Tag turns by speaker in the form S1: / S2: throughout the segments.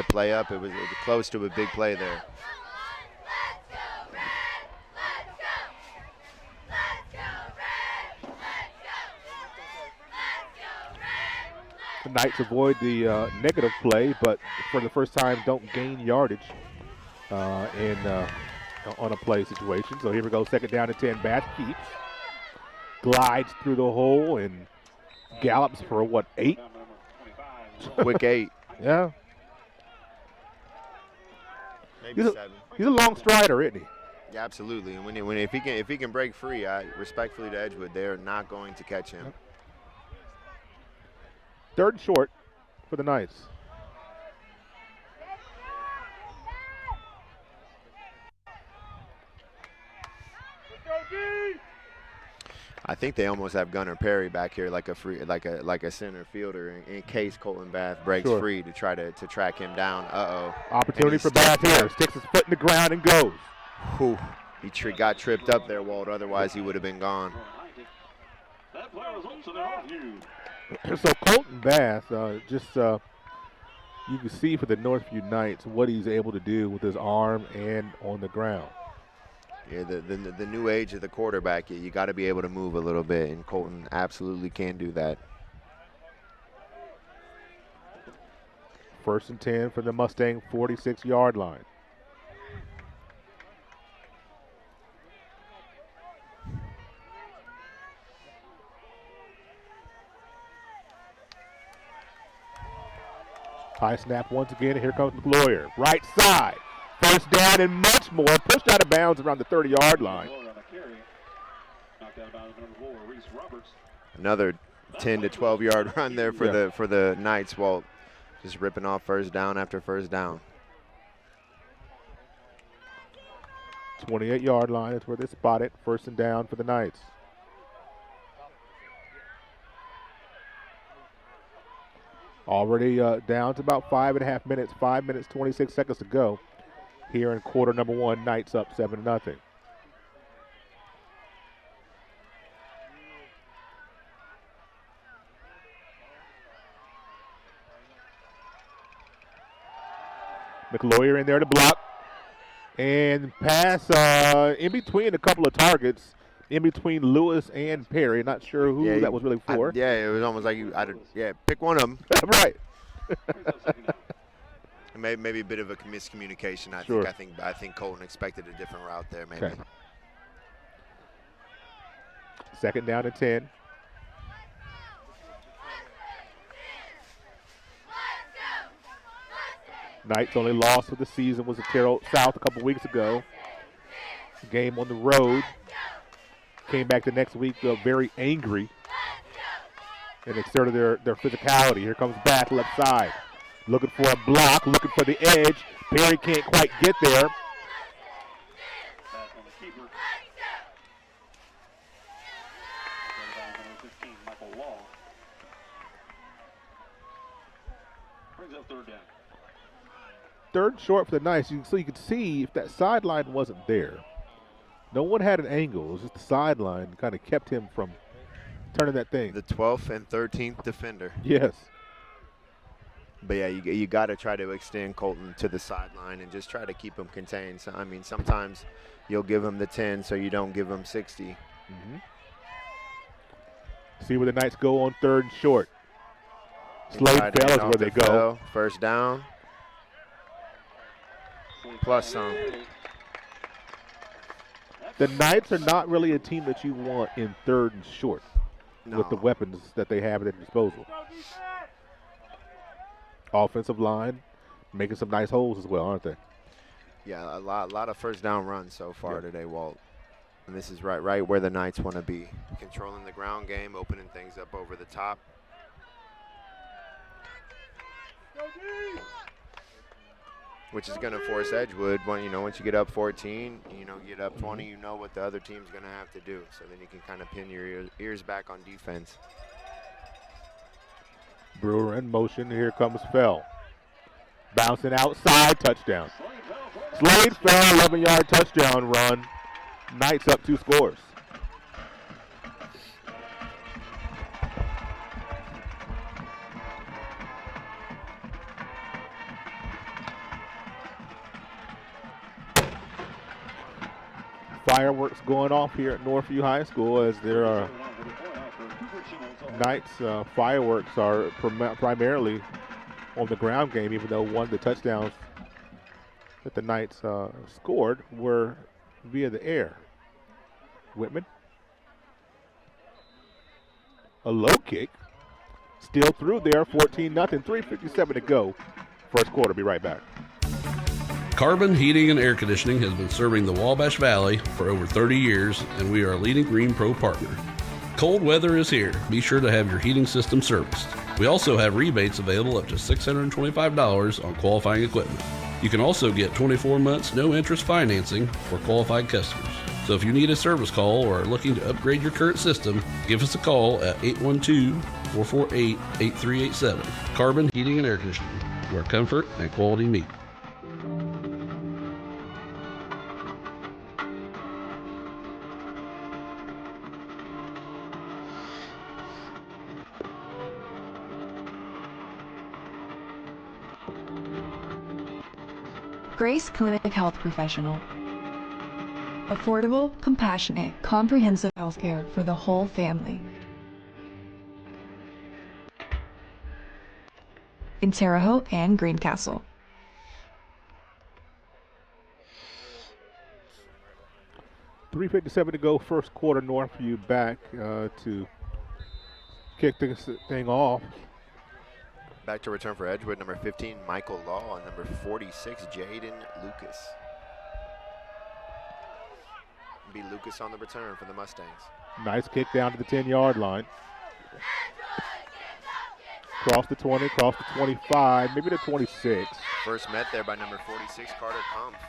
S1: play up. It was close to a big play there.
S2: The Knights avoid the negative play, but for the first time don't gain yardage on a play situation. So here we go, second down and 10. Bath keeps, glides through the hole and gallops for what, 8?
S1: Quick 8.
S2: Yeah.
S1: Maybe 7.
S2: He's a long strider, isn't he?
S1: Yeah, absolutely. And if he can break free, respectfully to Edgewood, they are not going to catch him.
S2: Third and short for the Knights.
S1: I think they almost have Gunnar Perry back here like a center fielder in case Colton Bath breaks free to try to track him down.
S2: Opportunity for Bath here. Sticks his foot in the ground and goes.
S1: Whew. He got tripped up there, Walt. Otherwise, he would have been gone.
S2: So Colton Bath, you can see for the Northview Knights what he's able to do with his arm and on the ground.
S1: Yeah, the new age of the quarterback, you got to be able to move a little bit, and Colton absolutely can do that.
S2: First and 10 for the Mustang 46-yard line. High snap once again, and here comes McLawyer. Right side. First down and much more. Pushed out of bounds around the 30-yard line.
S1: Another 10 to 12-yard run there for the Knights. Walt just ripping off first down after first down.
S2: 28-yard line is where they spot it. First and down for the Knights. Already down to about 5.5 minutes. 5 minutes, 26 seconds to go. Here in quarter number 1, Knights up 7-0. McLawyer in there to block. And pass in between a couple of targets, in between Lewis and Perry. Not sure who that was really for.
S1: It was almost like pick one of them.
S2: Right.
S1: Maybe a bit of a miscommunication. I think Colton expected a different route there. Maybe.
S2: Okay. Second down and 10. Knights' only loss of the season was at Terrell South a couple weeks ago. Game on the road. Came back the next week very angry and exerted their physicality. Here comes Bath left side. Looking for a block, looking for the edge. Perry can't quite get there. Third short for the Knights. So you could see if that sideline wasn't there. No one had an angle. It was just the sideline kind of kept him from turning that thing.
S1: The 12th and 13th defender.
S2: Yes.
S1: But yeah, you got to try to extend Colton to the sideline and just try to keep him contained. So, I mean, sometimes you'll give him the 10 so you don't give him 60.
S2: Mm-hmm. See where the Knights go on third and short. Slade Fell is where they go.
S1: First down. Plus some.
S2: The Knights are not really a team that you want in third and short with the weapons that they have at their disposal. Offensive line making some nice holes as well, aren't they?
S1: Yeah, a lot of first down runs so far today, Walt. And this is right where the Knights want to be. Controlling the ground game, opening things up over the top. Which is going to force Edgewood, once you get up 14, get up 20, you know what the other team's going to have to do. So then you can kind of pin your ears back on defense.
S2: Brewer in motion. Here comes Fell. Bouncing outside, touchdown. Slade Fell, 11-yard touchdown run. Knights up 2 scores. Fireworks going off here at Northview High School as there are Knights fireworks are primarily on the ground game, even though one of the touchdowns that the Knights scored were via the air. Whitman. A low kick. Still through there, 14-0, 3:57 to go. First quarter, be right back.
S3: Carbon Heating and Air Conditioning has been serving the Wabash Valley for over 30 years, and we are a leading Green Pro partner. Cold weather is here. Be sure to have your heating system serviced. We also have rebates available up to $625 on qualifying equipment. You can also get 24 months no interest financing for qualified customers. So if you need a service call or are looking to upgrade your current system, give us a call at 812-448-8387. Carbon Heating and Air Conditioning, where comfort and quality meet.
S4: Grace Clinic Health Professional. Affordable, compassionate, comprehensive healthcare for the whole family. In Terre Haute and Greencastle.
S2: $3:57 to go, first quarter. Northview back to kick this thing off.
S1: Back to return for Edgewood, number 15, Michael Law, and number 46, Jaden Lucas. Be Lucas on the return for the Mustangs.
S2: Nice kick down to the 10-yard line. Cross the 20, cross the 25, maybe the 26.
S1: First met there by number 46, Carter Kampf.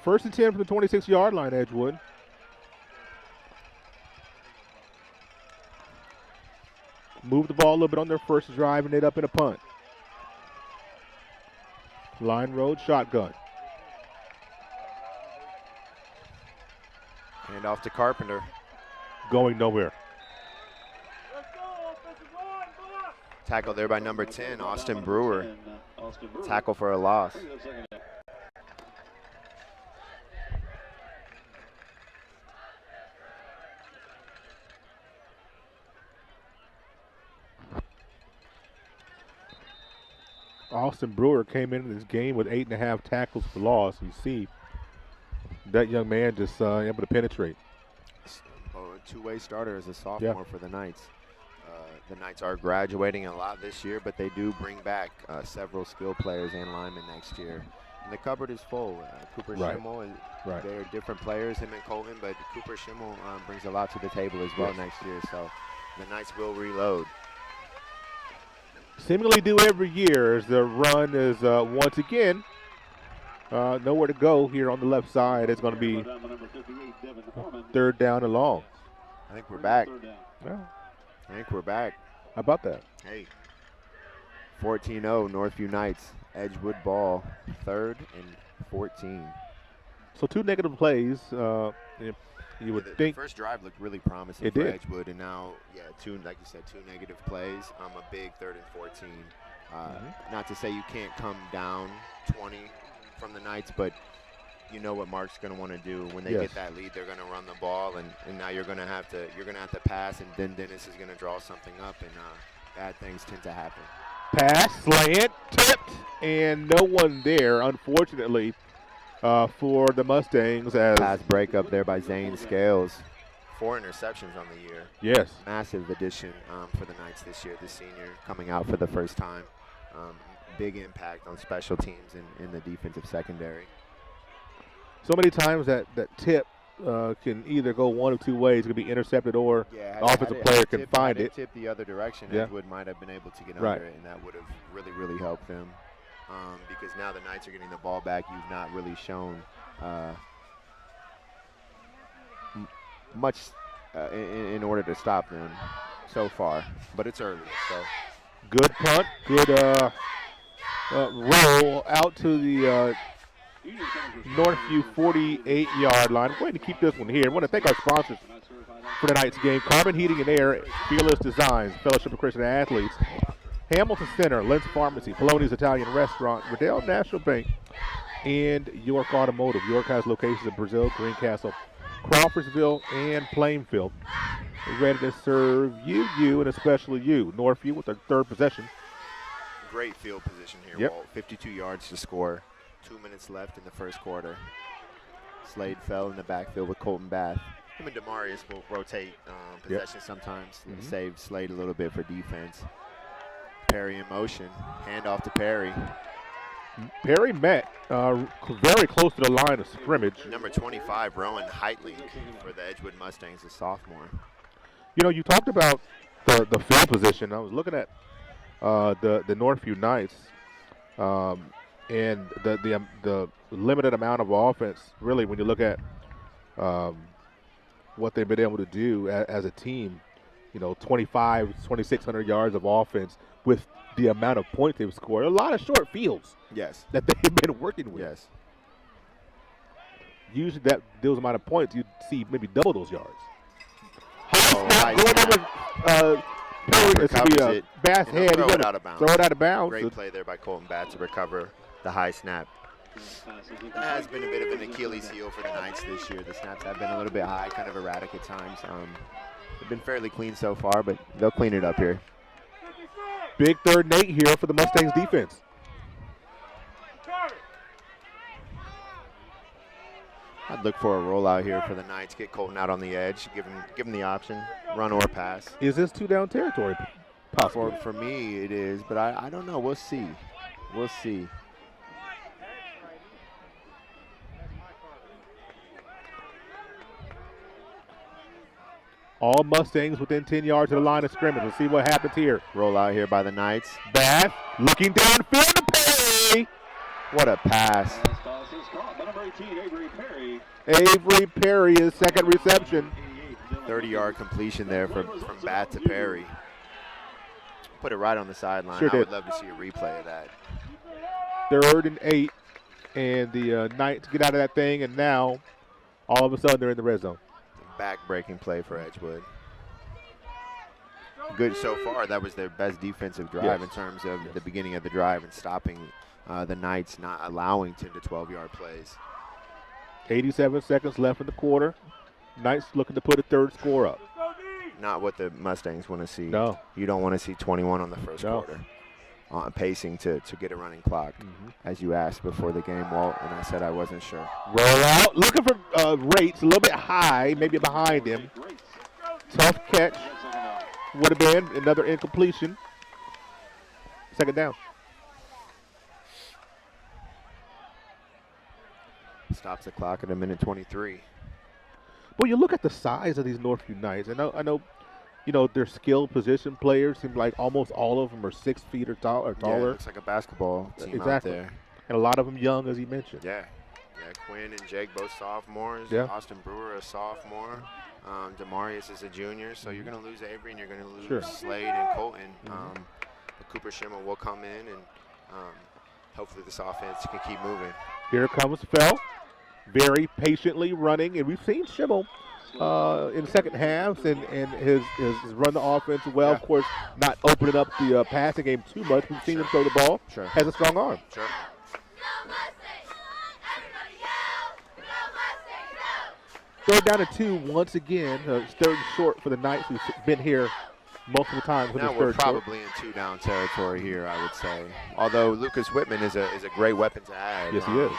S2: First and 10 from the 26-yard line, Edgewood. Move the ball a little bit on their first drive and it up in a punt. Line road, shotgun.
S1: Hand off to Carpenter.
S2: Going nowhere.
S1: Tackle there by number 10, Austin Brewer. Tackle for a loss.
S2: Austin Brewer came into this game with 8.5 tackles for loss. You see that young man just able to penetrate.
S1: A two-way starter as a sophomore for the Knights. The Knights are graduating a lot this year, but they do bring back several skill players and linemen next year. And the cupboard is full. Cooper Schimmel, they're different players, him and Colton, but Cooper Schimmel brings a lot to the table as well next year. So the Knights will reload.
S2: Seemingly do every year as the run is once again nowhere to go here on the left side. It's going to be third down and long.
S1: I think we're back.
S2: Yeah.
S1: I think we're back.
S2: How about that?
S1: Hey, 14-0 Northview Knights. Edgewood ball, 3rd and 14.
S2: So 2 negative plays. You would think
S1: the first drive looked really promising for Edgewood, and now, two, like you said, 2 negative plays. A big 3rd and 14. Not to say you can't come down 20 from the Knights, but you know what Mark's going to want to do when they get that lead. They're going to run the ball, and now you're going to have to pass, and then Dennis is going to draw something up, and bad things tend to happen.
S2: Pass, slant, tipped, and no one there, unfortunately, for the Mustangs. As
S1: pass breakup there by Zane Scales. 4 interceptions on the year.
S2: Yes.
S1: Massive addition for the Knights this year, the senior coming out for the first time. Big impact on special teams in the defensive secondary.
S2: So many times that tip can either go one of 2 ways. It can be intercepted or the offensive player can find it.
S1: Tip the other direction, Edgewood might have been able to get under it, and that would have really, really helped them. Because now the Knights are getting the ball back. You've not really shown much in order to stop them so far, but it's early. So
S2: good punt, good roll out to the Northview 48-yard line. We're going to keep this one here. I want to thank our sponsors for tonight's game: Carbon Heating and Air, Fearless Designs, Fellowship of Christian Athletes, Hamilton Center, Lentz Pharmacy, Poloni's Italian Restaurant, Riddell National Bank, and York Automotive. York has locations in Brazil, Greencastle, Crawfordsville, and Plainfield. We're ready to serve you, and especially you. Northview with their third possession.
S1: Great field position here,
S2: Yep.
S1: Walt. 52 yards to score. 2 minutes left in the first quarter. Slade fell in the backfield with Colton Bath. Him and Demarius will rotate possession sometimes, save Slade a little bit for defense. Perry in motion. Handoff to Perry.
S2: Perry met very close to the line of scrimmage.
S1: Number 25, Rowan Heitley for the Edgewood Mustangs, a sophomore.
S2: You know, you talked about the field position. I was looking at the Northview Knights and the limited amount of offense. Really, when you look at what they've been able to do as a team, you know, 2,600 yards of offense with the amount of points they've scored. A lot of short fields.
S1: Yes.
S2: That they've been working with.
S1: Yes.
S2: Usually those amount of points, you'd see maybe double those yards. Bass head.
S1: Throw it out of bounds.
S2: Throw it out of bounds.
S1: Great play there by Colton Bath to recover the high snap. That has been a bit of an Achilles heel for the Knights this year. The snaps have been a little bit high, kind of erratic at times. They've been fairly clean so far, but they'll clean it up here.
S2: Big 3rd and 8 here for the Mustangs defense.
S1: I'd look for a rollout here for the Knights. Get Colton out on the edge. Give him the option, run or pass.
S2: Is this 2-down territory possible?
S1: For me, it is, but I don't know. We'll see. We'll see.
S2: All Mustangs within 10 yards of the line of scrimmage. We'll see what happens here.
S1: Roll out here by the Knights.
S2: Bath looking downfield to Perry.
S1: What a pass.
S2: Avery Perry, his second reception.
S1: 30-yard completion there from Bath to Perry. Put it right on the sideline.
S2: Sure
S1: I would
S2: did.
S1: love to see a replay of that.
S2: 3rd and 8. And the Knights get out of that thing, and now all of a sudden they're in the red zone.
S1: Back-breaking play for Edgewood. Good so far. That was their best defensive drive in terms of the beginning of the drive and stopping the Knights, not allowing 10 to 12-yard plays.
S2: 87 seconds left in the quarter. Knights looking to put a 3rd score up.
S1: Not what the Mustangs want to see.
S2: No.
S1: You don't want to see 21 on the first quarter. Pacing to get a running clock, as you asked before the game, Walt, and I said I wasn't sure.
S2: Roll out, looking for Rates, a little bit high, maybe behind him. Tough catch. Would have been another incompletion. 2nd down.
S1: Stops the clock at 1:23.
S2: Well, you look at the size of these Northview Knights. I know, you know, their skilled position players seem like almost all of them are 6 feet or taller.
S1: Yeah, it looks like a basketball team out there.
S2: And a lot of them young, as he mentioned.
S1: Yeah. Quinn and Jake both sophomores.
S2: Yeah.
S1: Austin Brewer a sophomore. Demarius is a junior, so you're going to lose Avery and you're going to lose Slade and Colton. But Cooper Schimmel will come in and hopefully this offense can keep moving.
S2: Here comes Fell, very patiently running, and we've seen Schimmel in the second half and his run the offense well. Of course, not opening up the passing game too much. We've seen him throw the ball. Has a strong arm.
S1: Sure.
S2: 3rd down and 2 once again. 3rd and short for the Knights, who've been here multiple times.
S1: Now we're probably in 2-down territory here, I would say. Although Lucas Whitman is a great weapon to add.
S2: Yes, he is.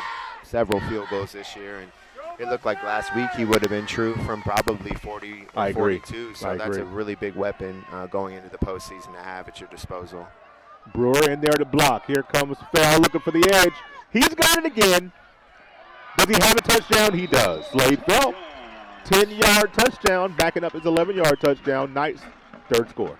S1: Several field goals this year, and it looked like last week he would have been true from probably 40 or 42. So that's a really big weapon going into the postseason to have at your disposal.
S2: Brewer in there to block. Here comes Fell looking for the edge. He's got it again. Does he have a touchdown? He does. Slade Fell. 10-yard touchdown, backing up his 11-yard touchdown. Knights' 3rd score.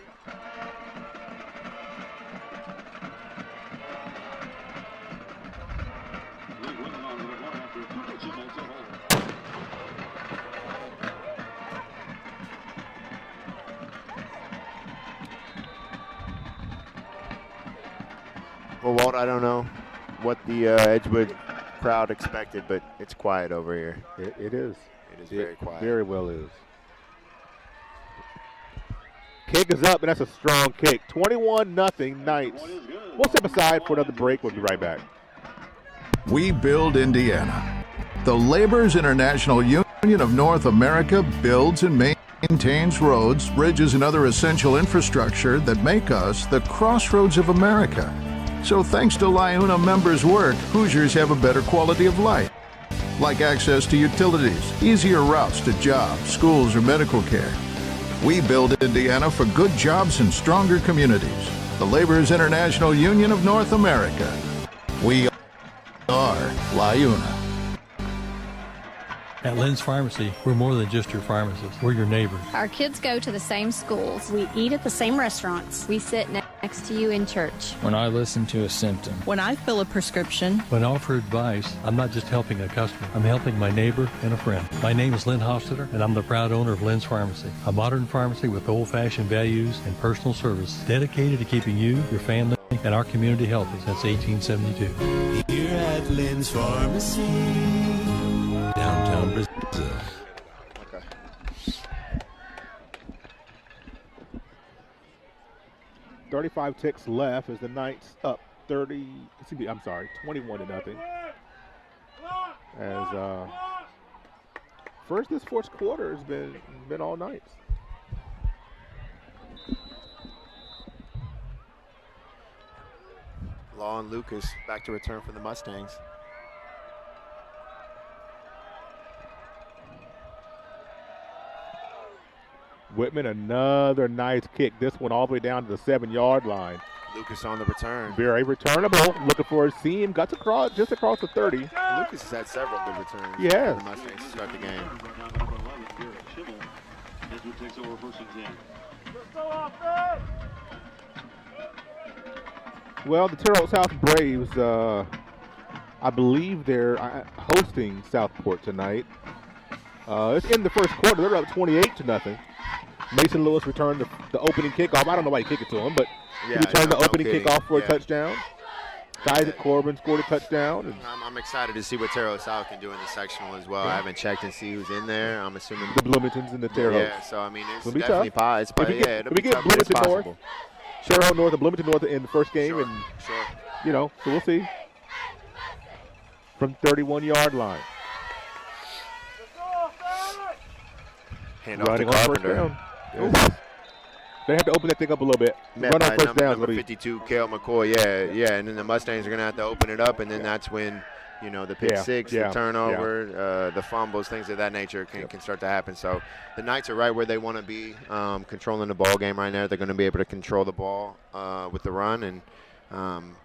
S1: Well, Walt, I don't know what the Edgewood crowd expected, but it's quiet over here.
S2: It is.
S1: It is very quiet.
S2: Very well is. Kick is up, and that's a strong kick. 21-0 Knights. We'll step aside for another break. We'll be right back.
S5: We build Indiana. The Laborers International Union of North America builds and maintains roads, bridges, and other essential infrastructure that make us the crossroads of America. So thanks to LIUNA members' work, Hoosiers have a better quality of life, like access to utilities, easier routes to jobs, schools, or medical care. We build Indiana for good jobs and stronger communities. The Laborers International Union of North America. We are LIUNA.
S6: At Lynn's Pharmacy, we're more than just your pharmacist. We're your neighbors.
S7: Our kids go to the same schools.
S8: We eat at the same restaurants.
S7: We sit next to you in church.
S9: When I listen to a symptom.
S10: When I fill a prescription.
S6: When I offer advice, I'm not just helping a customer. I'm helping my neighbor and a friend. My name is Lynn Hofstadter, and I'm the proud owner of Lynn's Pharmacy, a modern pharmacy with old-fashioned values and personal service dedicated to keeping you, your family, and our community healthy since 1872.
S11: Here at Lynn's Pharmacy,
S3: Downtown Brazil.
S1: Okay.
S2: 35 ticks left as the Knights up 21-0. As first this fourth quarter has been all Knights.
S1: Law and Lucas back to return for the Mustangs.
S2: Whitman, another nice kick. This one all the way down to the 7-yard line.
S1: Lucas on the return.
S2: Very returnable. Looking for a seam. Got just across the 30.
S1: Lucas has had several good returns.
S2: Yes.
S1: For the Mustangs to start the game.
S2: Well, the Terrell South Braves, I believe they're hosting Southport tonight. It's in the first quarter. They're up 28-0. Mason Lewis returned the opening kickoff. I don't know why he kicked it to him, but he returned the opening kickoff for a touchdown. Isaac Corbin scored a touchdown.
S1: I'm excited to see what Terrell South can do in the sectional as well. I haven't checked and see who's in there. I'm assuming
S2: the Bloomingtons and the Terrell.
S1: Yeah, so I mean it's definitely possible.
S2: If we get Bloomington North, Terrell North and Bloomington North in the first game,
S1: sure.
S2: So we'll see. From 31-yard line.
S1: Hand off to Carpenter.
S2: They have to open that thing up a little bit. Run on first down.
S1: Number 52, Kale McCoy. Yeah. And then the Mustangs are going to have to open it up, and then that's when, the pick six, the turnover, the fumbles, things of that nature can start to happen. So the Knights are right where they want to be, controlling the ball game right now. They're going to be able to control the ball with the run, and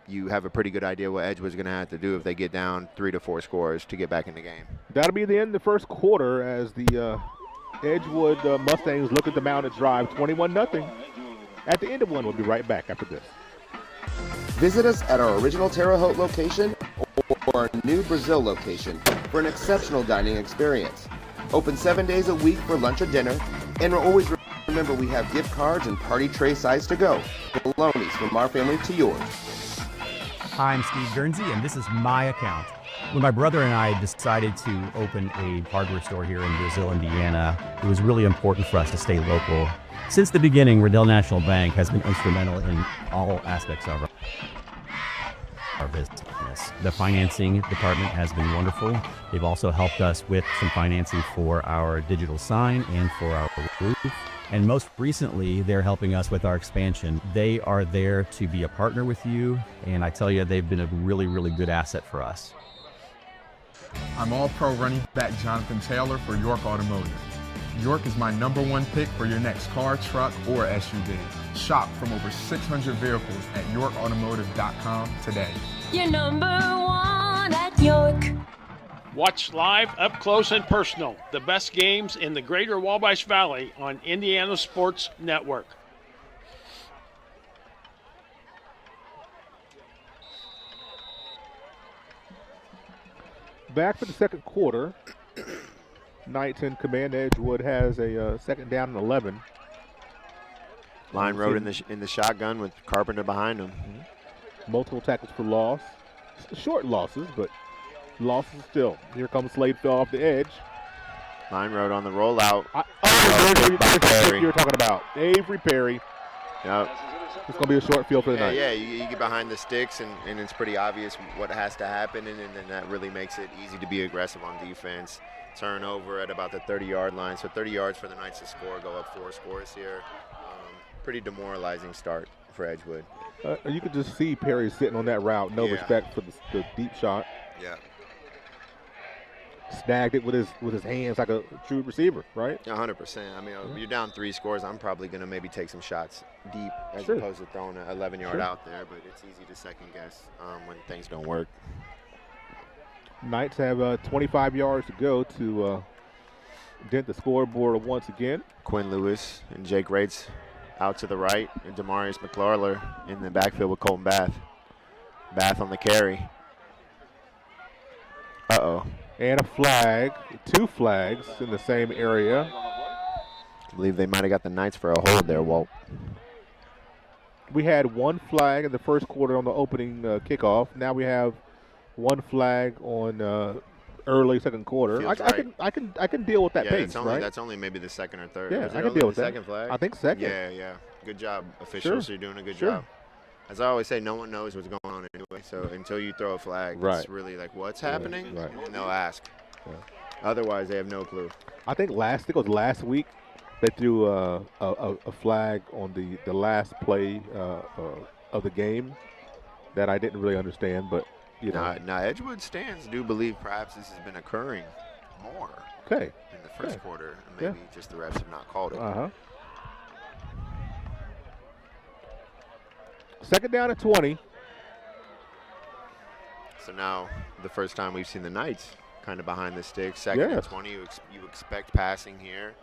S1: you have a pretty good idea what Edgewood's going to have to do if they get down 3 to 4 scores to get back in the game.
S2: That'll be the end of the first quarter as the Edgewood Mustangs look at the mounted drive, 21-0. At the end of one, we'll be right back after this.
S12: Visit us at our original Terre Haute location or our new Brazil location for an exceptional dining experience. Open 7 days a week for lunch or dinner, and always remember we have gift cards and party tray size to go. Bolognas from our family to yours.
S13: Hi, I'm Steve Guernsey, and this is my account. When my brother and I decided to open a hardware store here in Brazil, Indiana, it was really important for us to stay local. Since the beginning, Riddell National Bank has been instrumental in all aspects of our business. The financing department has been wonderful. They've also helped us with some financing for our digital sign and for our roof. And most recently, they're helping us with our expansion. They are there to be a partner with you, and I tell you, they've been a really, really good asset for us.
S14: I'm All-Pro running back Jonathan Taylor for York Automotive. York is my #1 pick for your next car, truck, or SUV. Shop from over 600 vehicles at yorkautomotive.com today.
S15: You're #1 at York.
S16: Watch live, up close, and personal the best games in the greater Wabash Valley on Indiana Sports Network.
S2: Back for the second quarter. Knights in command. Edgewood has a second down and 11.
S1: Line road in the shotgun with Carpenter behind him.
S2: Multiple tackles for loss. Short losses, but losses still. Here comes Slade, fell off the edge.
S1: Line road on the rollout.
S2: There's you were talking about. Avery Perry.
S1: Yep.
S2: It's going to be a short field for the night.
S1: Yeah, you get behind the sticks, and it's pretty obvious what has to happen, and then that really makes it easy to be aggressive on defense. Turnover at about the 30-yard line, so 30 yards for the Knights to score, go up 4 scores here. Pretty demoralizing start for Edgewood.
S2: You could just see Perry sitting on that route, no respect for the deep shot.
S1: Yeah.
S2: Snagged it with his hands like a true receiver, right?
S1: 100%. I mean, you're down 3 scores. I'm probably going to maybe take some shots deep as opposed to throwing an 11-yard out there, but it's easy to second guess when things don't work.
S2: Knights have 25 yards to go to dent the scoreboard once again.
S1: Quinn Lewis and Jake Rates out to the right, and Demarius McLarler in the backfield with Colton Bath. Bath on the carry. Uh-oh.
S2: And a flag, 2 flags in the same area.
S1: I believe they might have got the Knights for a hold there, Walt.
S2: We had 1 flag in the first quarter on the opening kickoff. Now we have 1 flag on early second quarter. I can deal with that pace, right?
S1: That's only maybe the second or third.
S2: Yeah, I can deal with that.
S1: Second flag?
S2: I think second.
S1: Yeah. Good job, officials. You're doing a good job. As I always say, no one knows what's going on anyway. So until you throw a flag, it's really like, what's happening?
S2: Right.
S1: And they'll ask. Yeah. Otherwise, they have no clue.
S2: I think it was last week they threw a flag on the last play of the game that I didn't really understand, but
S1: Now Edgewood stands do believe perhaps this has been occurring more.
S2: Okay.
S1: In the first quarter, and maybe just the refs have not called it.
S2: Second down at 20.
S1: So now the first time we've seen the Knights kind of behind the sticks. Second and 20, you expect passing here.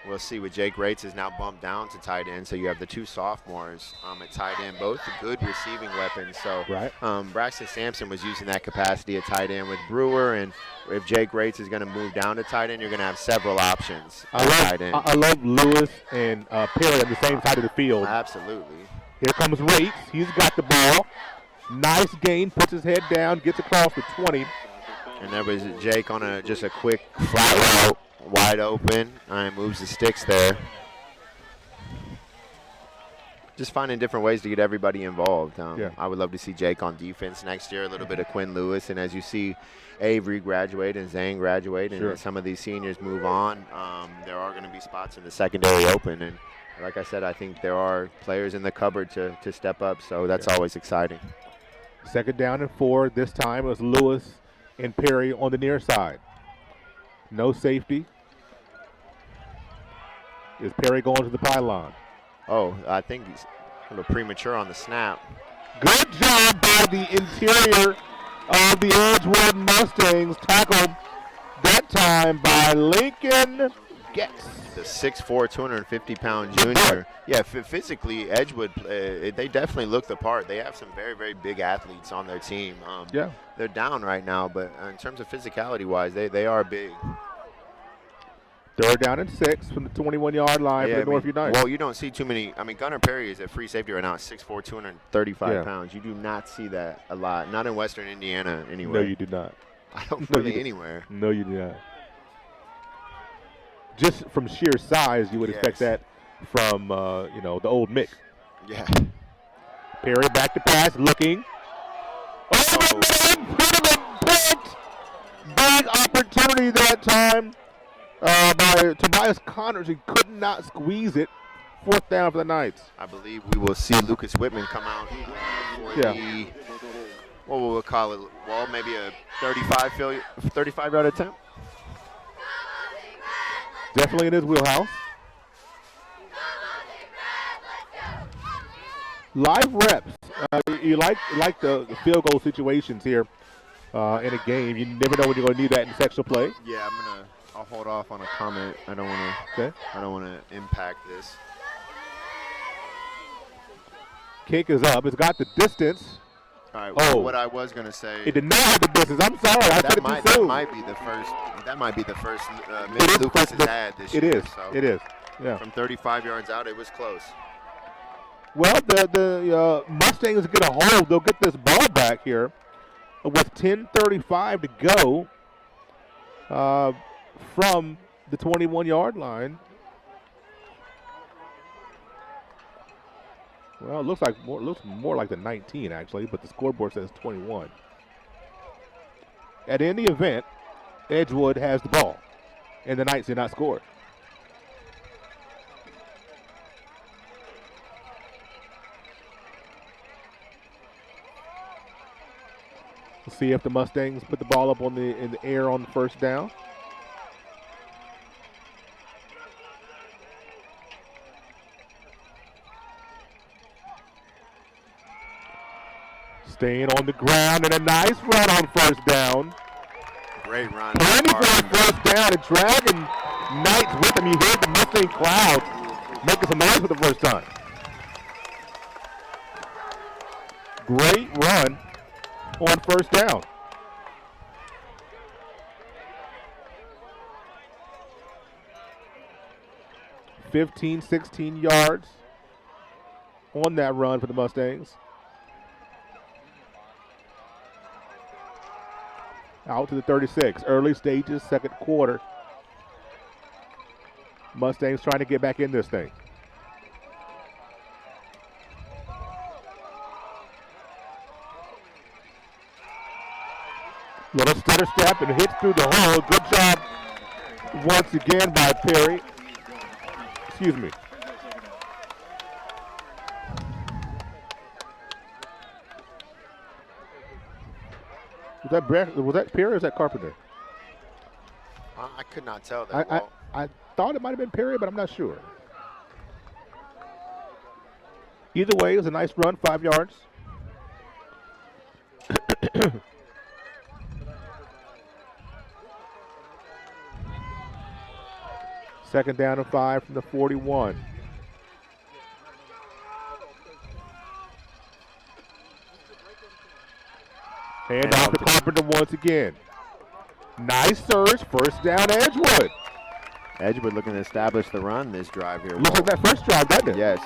S1: We'll see with Jake Rates is now bumped down to tight end, so you have the 2 sophomores at tight end, both good receiving weapons. So Braxton Sampson was using that capacity at tight end with Brewer, and if Jake Rates is going to move down to tight end, you're going to have several options at tight end.
S2: I love Lewis and Perry on the same side of the field.
S1: Absolutely.
S2: Here comes Rates. He's got the ball. Nice gain, puts his head down, gets across the 20.
S1: And there was Jake on just a quick flat route. Wide open, moves the sticks there. Just finding different ways to get everybody involved. I would love to see Jake on defense next year, a little bit of Quinn Lewis, and as you see Avery graduate and Zane graduate and some of these seniors move on, there are going to be spots in the secondary open. And like I said, I think there are players in the cupboard to step up, so that's always exciting.
S2: Second down and 4. This time it was Lewis and Perry on the near side. No safety. Is Perry going to the pylon?
S1: Oh, I think he's a little premature on the snap.
S2: Good job by the interior of the Edgewood Mustangs. Tackled that time by Lincoln Getz.
S1: The 6'4", 250-pound junior. Yeah, physically, Edgewood, they definitely look the part. They have some very, very big athletes on their team. They're down right now, but in terms of physicality-wise, they are big.
S2: Third down and 6 from the 21-yard line for the Northview Knights.
S1: Well, you don't see too many. I mean, Gunnar Perry is at free safety right now at 6'4", 235 pounds. You do not see that a lot. Not in Western Indiana anywhere.
S2: No, you do not.
S1: I don't really anywhere.
S2: No, you do not. Just from sheer size, you would expect that from, the old Mick.
S1: Yeah.
S2: Perry back to pass, looking. Big opportunity that time by Tobias Connors. He could not squeeze it. Fourth down for the Knights.
S1: I believe we will see Lucas Whitman come out for the, what will we call it? Well, maybe a 35-yard attempt.
S2: Definitely in his wheelhouse. Live reps. You like the field goal situations here in a game. You never know when you're going to need that in sectional play.
S1: Yeah, I'll hold off on a comment. I don't want to impact this.
S2: Kick is up. It's got the distance.
S1: All right. Well, what I was going to say.
S2: It did not have the distance. I'm sorry. I said it too soon.
S1: That might be the first miss Lucas has had this year.
S2: It is.
S1: So
S2: it is. Yeah.
S1: From 35 yards out, it was close.
S2: Well, the Mustangs get a hold. They'll get this ball back here with 10:35 to go from the 21-yard line. Well, it looks more like the 19 actually, but the scoreboard says 21. At any event, Edgewood has the ball, and the Knights did not score. We'll see if the Mustangs put the ball up in the air on the first down. Staying on the ground, and a nice run on first down.
S1: Great run.
S2: Plenty for a first down, and dragging Knights with him. You hear the Mustang crowd making some noise for the first time. Great run on first down. (15, 16 yards on that run for the Mustangs. Out to the 36. Early stages, second quarter. Mustangs trying to get back in this thing. Little stutter step and hits through the hole. Good job once again by Perry. Excuse me. Was that Perry or was that Carpenter?
S1: I could not tell that.
S2: I thought it might have been Perry, but I'm not sure. Either way, it was a nice run, 5 yards. Second down and 5 from the 41. Hand off to Carpenter once again. Nice surge, first down Edgewood.
S1: Edgewood looking to establish the run this drive here.
S2: Looks like that first drive, doesn't it?
S1: Yes.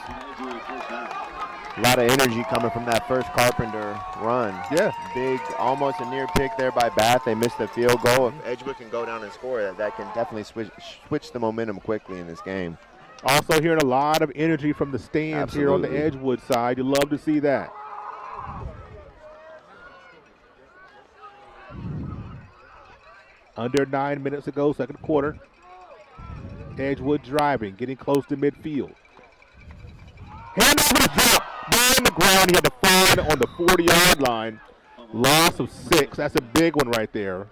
S1: A lot of energy coming from that first Carpenter run.
S2: Yeah.
S1: Big, almost a near pick there by Bath. They missed the field goal. If Edgewood can go down and score, that can definitely switch the momentum quickly in this game.
S2: Also hearing a lot of energy from the stands here on the Edgewood side. You love to see that. Under 9 minutes ago, second quarter. Edgewood driving, getting close to midfield. Hand over the jump. Ball on the ground. He had to find on the 40-yard line. Loss of 6. That's a big one right there.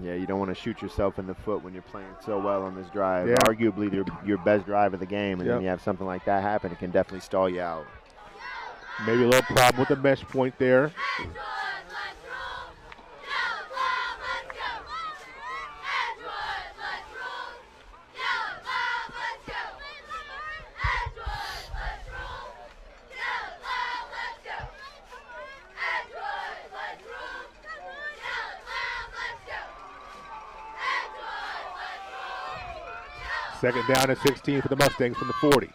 S1: Yeah, you don't want to shoot yourself in the foot when you're playing so well on this drive.
S2: Yeah.
S1: Arguably your best drive of the game, and
S2: Yep.
S1: then you have something like that happen. It can definitely stall you out.
S2: Maybe a little problem with the mesh point there. Second down and 16 for the Mustangs from the 40.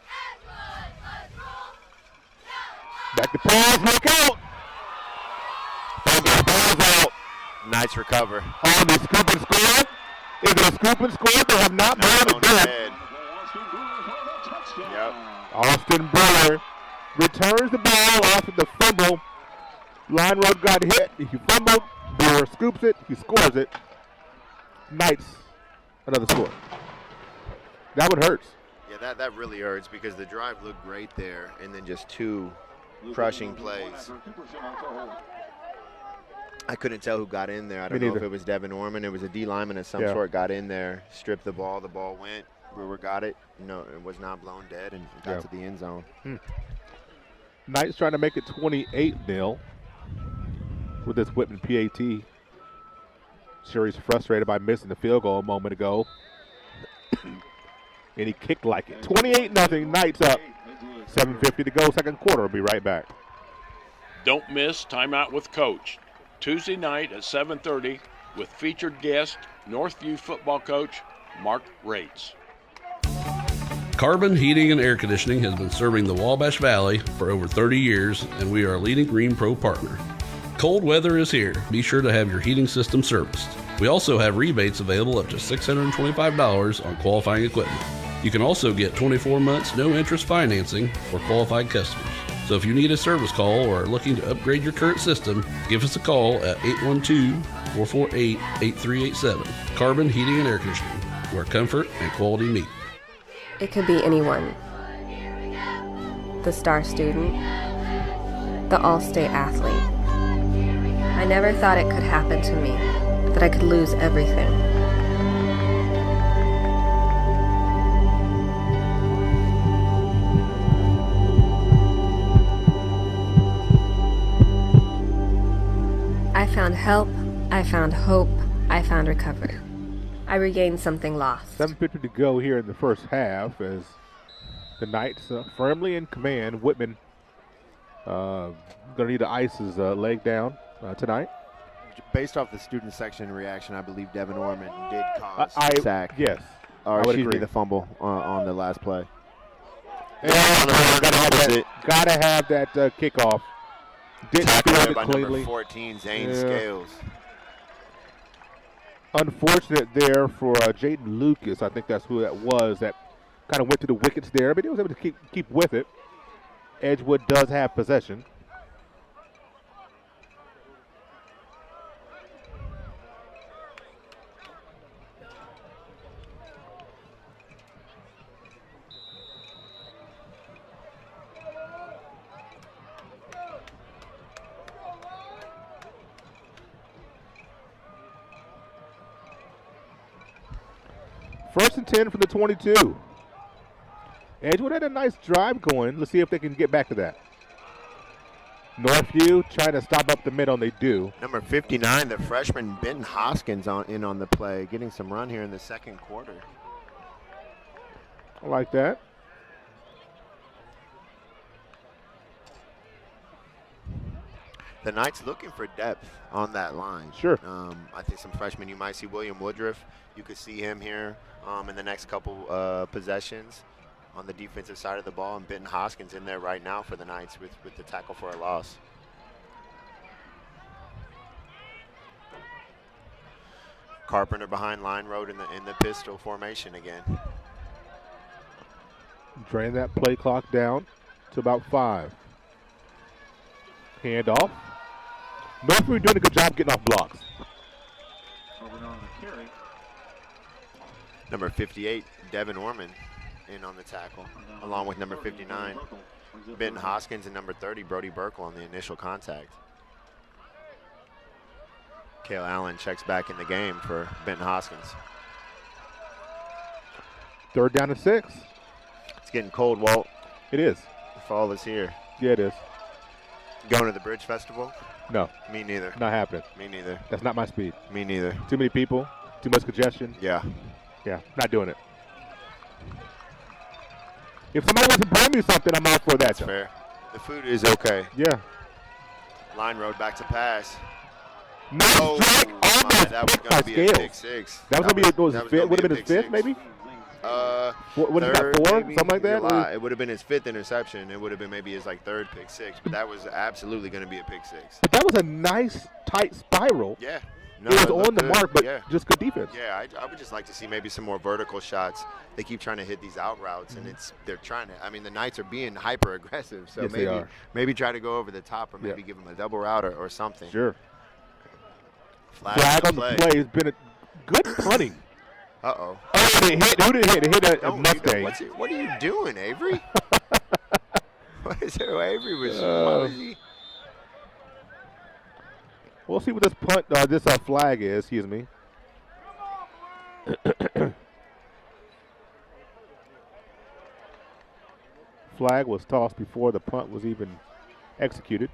S2: Back to Pauls, look out! Pauls out.
S1: Nice recover.
S2: On the scoop and score. Is it a scoop and score? They have not blown it dead.
S1: Yep.
S2: Austin Brewer returns the ball off of the fumble. Line road got hit. He fumbled. Brewer scoops it. He scores it. Knights, another score. That one hurts.
S1: Yeah, that really hurts because the drive looked great there, and then just two crushing plays. I couldn't tell who got in there. I don't know if it was Devin Orman. It was a D lineman of some sort got in there, stripped the ball went. Brewer got it. No, it was not blown dead and got to the end zone.
S2: Knights trying to make it 28-0 with this Whitman PAT. Sure, he's frustrated by missing the field goal a moment ago. And he kicked like it. 28-0, Knights up. 7:50 to go, second quarter. We'll be right back.
S16: Don't miss Timeout with Coach. Tuesday night at 7:30 with featured guest, Northview football coach Mark Rates.
S3: Carbon Heating and Air Conditioning has been serving the Wabash Valley for over 30 years, and we are a leading Green Pro partner. Cold weather is here. Be sure to have your heating system serviced. We also have rebates available up to $625 on qualifying equipment. You can also get 24 months no-interest financing for qualified customers. So if you need a service call or are looking to upgrade your current system, give us a call at 812-448-8387. Carbon Heating and Air Conditioning, where comfort and quality meet.
S9: It could be anyone. The star student, the all-state athlete. I never thought it could happen to me, that I could lose everything. I found help, I found hope, I found recovery. I regained something lost.
S2: 7:50 to go here in the first half as the Knights firmly in command. Whitman going to need to ice his leg down tonight.
S1: Based off the student section reaction, I believe Devin Orman did cause a sack.
S2: Yes.
S1: Or
S2: excuse
S1: me, the fumble on the last play.
S2: Gotta have that kickoff. Didn't
S1: Tackled
S2: it
S1: by
S2: cleanly.
S1: number 14, Zane Scales.
S2: Unfortunate there for Jaden Lucas. I think that's who that was. That kind of went to the wickets there, but he was able to keep with it. Edgewood does have possession. First and 10 from the 22. Edgewood had a nice drive going. Let's see if they can get back to that. Northview trying to stop up the middle, and they do.
S1: Number 59, the freshman Ben Hoskins in on the play, getting some run here in the second quarter.
S2: I like that.
S1: The Knights looking for depth on that line.
S2: Sure.
S1: I think some freshmen, you might see William Woodruff. You could see him here in the next couple possessions on the defensive side of the ball, and Benton Hoskins in there right now for the Knights with the tackle for a loss. Carpenter behind line road in the pistol formation again.
S2: Drain that play clock down to about 5. Hand off. Northview doing a good job getting off blocks.
S1: Number 58, Devin Orman in on the tackle, along with number 59, Benton Hoskins, and number 30, Brody Burkle on the initial contact. Cale Allen checks back in the game for Benton Hoskins.
S2: 3rd down and 6.
S1: It's getting cold, Walt.
S2: It is.
S1: The fall is here.
S2: Yeah, it is.
S1: Going to the Bridge Festival?
S2: No.
S1: Me neither.
S2: Not happening.
S1: Me neither.
S2: That's not my speed.
S1: Me neither.
S2: Too many people, too much congestion.
S1: Yeah.
S2: Yeah, not doing it. If somebody wants to bring me something, I'm out for that.
S1: That's fair. The food is okay.
S2: Yeah.
S1: Line road back to pass.
S2: Nice strike. Almost
S1: that was
S2: picked
S1: going
S2: by
S1: to be
S2: Scales.
S1: a pick six.
S2: That was going to be would have been his 5th, maybe? What is that, 4?
S1: Maybe?
S2: Something like that?
S1: It would have been his 5th interception. It would have been maybe his 3rd pick six, but that was absolutely going to be a pick six.
S2: But that was a nice, tight spiral.
S1: Yeah. No,
S2: it was on the
S1: good.
S2: mark, but
S1: yeah.
S2: just good defense.
S1: Yeah, I would just like to see maybe some more vertical shots. They keep trying to hit these out routes, and they're trying to. I mean, the Knights are being hyper aggressive, so
S2: yes,
S1: maybe try to go over the top, or maybe give them a double route or something.
S2: Sure.
S1: Flag
S2: on the play has been a good punting.
S1: Uh-oh.
S2: Oh, they hit. Who did it hit? It hit a Mustang.
S1: What are you doing, Avery? What is it? Avery was. What was he?
S2: We'll see what this flag is. Excuse me. Flag was tossed before the punt was even executed.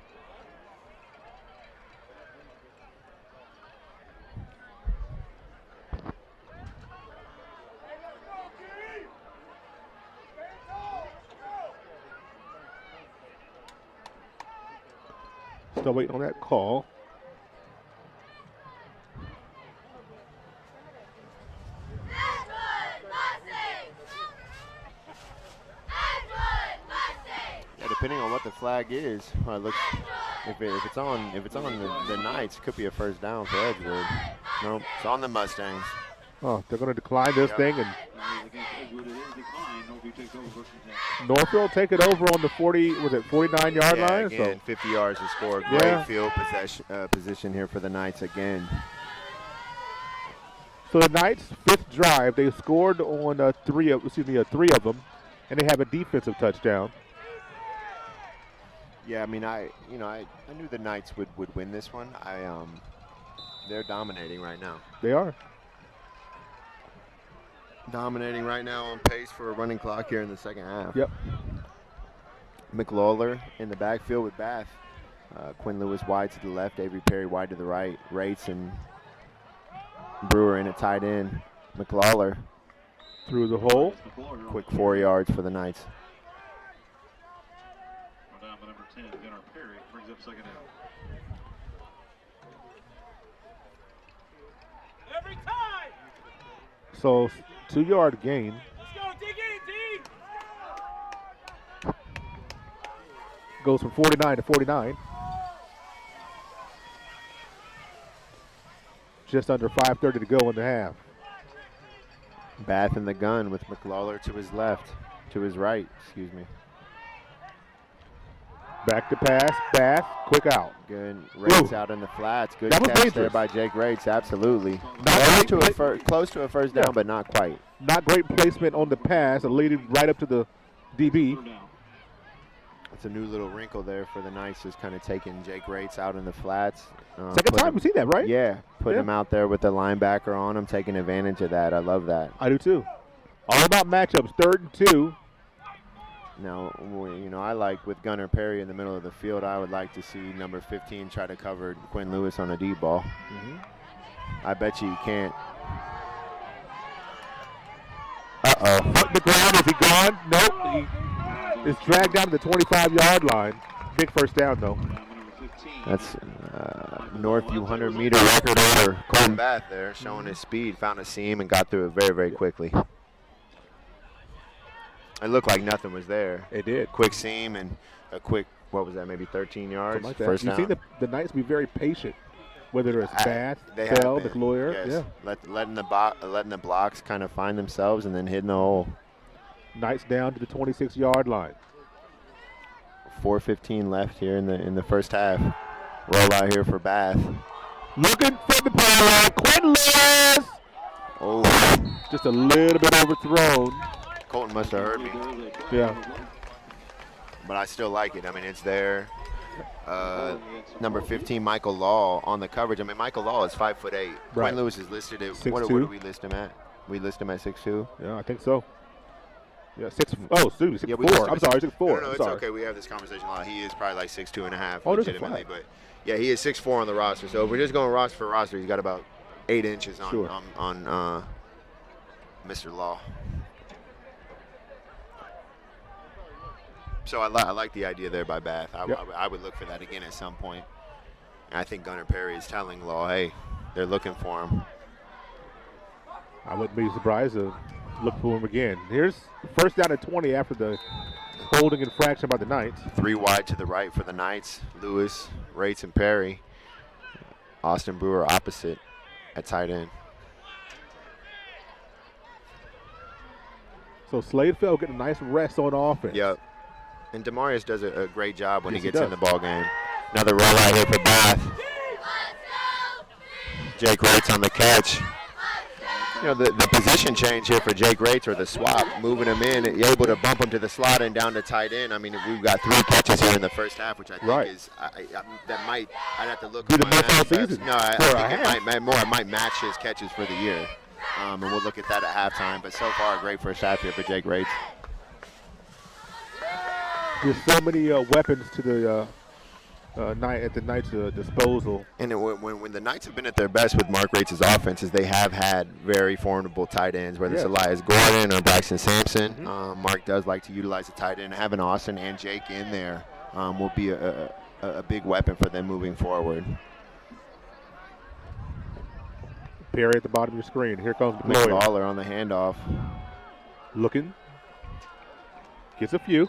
S2: Still waiting on that call.
S1: depending on what the flag is, it looks if it's on the Knights, it could be a first down for Edgewood. Nope, it's on the Mustangs.
S2: Oh, they're going to decline this thing, and Northview will take it over on the 49-yard line?
S1: Again, 50 yards to score. Great field position here for the Knights again.
S2: So the Knights' fifth drive, they scored on three of them, and they have a defensive touchdown.
S1: Yeah, I mean, I knew the Knights would win this one. They're dominating right now.
S2: They are.
S1: Dominating right now on pace for a running clock here in the second half.
S2: Yep.
S1: McLawler in the backfield with Bath. Quinn Lewis wide to the left, Avery Perry wide to the right. Rates and Brewer in at tight end. McLawler
S2: through the hole.
S1: Quick 4 yards for the Knights.
S17: Down to number 10, Gunnar Perry brings up second down.
S2: Every time. So 2-yard gain.
S17: Let's go, dig in, D.
S2: Goes from 49 to 49. Just under 5:30 to go in the half.
S1: Bath in the gun with McLawler to his left, to his right, excuse me.
S2: Back to pass, Bath, quick out.
S1: Good. Rates out in the flats. Good catch there by Jake Rates, absolutely. Close to a first down, but not quite.
S2: Not great placement on the pass, leading right up to the DB.
S1: It's a new little wrinkle there for the Knights, just kind of taking Jake Rates out in the flats.
S2: Second time we see that, right?
S1: Yeah, putting him out there with the linebacker on him, taking advantage of that. I love that.
S2: I do too. All about matchups, 3rd and 2.
S1: Now, I like with Gunnar Perry in the middle of the field, I would like to see number 15 try to cover Quinn Lewis on a deep ball.
S2: Mm-hmm.
S1: I bet you can't.
S2: Uh-oh. Foot in the ground. Is he gone? Nope. He is dragged down to the 25-yard line. Big first down, though.
S1: That's Northview 100-meter record over Colton Bath there, showing his speed. Found a seam and got through it very, very quickly. It looked like nothing was there.
S2: It did.
S1: Quick seam and a quick, what was that, maybe 13 yards?
S2: Like that.
S1: First down.
S2: You see the Knights be very patient, whether it's Bath, Bell, McLawyer.
S1: Yes. Yeah. Letting the blocks kind of find themselves and then hitting the hole.
S2: Knights down to the 26-yard line.
S1: 4:15 left here in the first half. Roll out here for Bath.
S2: Looking for the power line. Quinn Lewis!
S1: Oh.
S2: Just a little bit overthrown.
S1: Colton must have heard me.
S2: Yeah.
S1: But I still like it. I mean, it's there. Number 15, Michael Law on the coverage. I mean, Michael Law is 5'8". Right. Quinn Lewis is listed at
S2: 6'2".
S1: What do we list him at? We list him at 6'2".
S2: Yeah, I think so. Yeah, 6'4".
S1: Yeah,
S2: I'm sorry, 6'4".
S1: No, it's okay. We have this conversation a lot. He is probably like 6'2 and a half,
S2: oh,
S1: legitimately. But yeah, he is 6'4 on the roster. So if we're just going roster for roster, he's got about 8 inches on Mr. Law. So I like the idea there by Bath. I would look for that again at some point. And I think Gunnar Perry is telling Law, hey, they're looking for him.
S2: I wouldn't be surprised to look for him again. Here's first down at 20 after the holding infraction by the Knights.
S1: 3 wide to the right for the Knights. Lewis, Rates, and Perry. Austin Brewer opposite at tight end.
S2: So Sladefeld getting a nice rest on offense.
S1: Yep. And Demarius does a great job when he gets in the ball game. Another roll out here for Bath. Jake Rates on the catch. You know, the position change here for Jake Rates, or the swap, moving him in, you're able to bump him to the slot and down to tight end. I mean, we've got 3 catches here in the first half, which I think is I'd have to look at my math. No, I think it might match his catches for the year. And we'll look at that at halftime. But so far, a great first half here for Jake Rates.
S2: There's so many weapons to the at the Knights' disposal.
S1: And when the Knights have been at their best with Mark Rates' offenses, they have had very formidable tight ends, whether it's Elias Gordon or Braxton Sampson. Mm-hmm. Mark does like to utilize the tight end. Having Austin and Jake in there will be a big weapon for them moving forward.
S2: Perry at the bottom of your screen. Here comes
S1: McLawler on the handoff.
S2: Looking. Gets a few.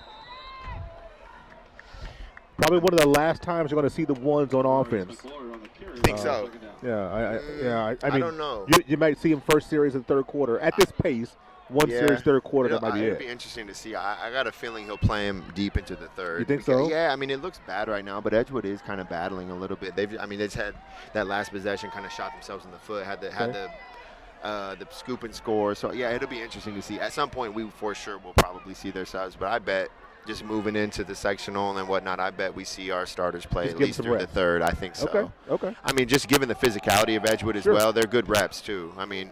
S2: Probably one of the last times you're going to see the ones on offense.
S1: I think so.
S2: Yeah, I mean,
S1: don't know.
S2: You might see him first series in the third quarter. At this pace, one series third quarter, that might be
S1: It'll be interesting to see. I got a feeling he'll play him deep into the third.
S2: You think so?
S1: Yeah, I mean, it looks bad right now, but Edgewood is kind of battling a little bit. They've had that last possession kind of shot themselves in the foot, had the scoop and score. So, yeah, it'll be interesting to see. At some point, we for sure will probably see their subs, but I bet just moving into the sectional and whatnot, I bet we see our starters play at least through the third. I think so.
S2: Okay.
S1: I mean, just given the physicality of Edgewood as well, they're good reps too. I mean,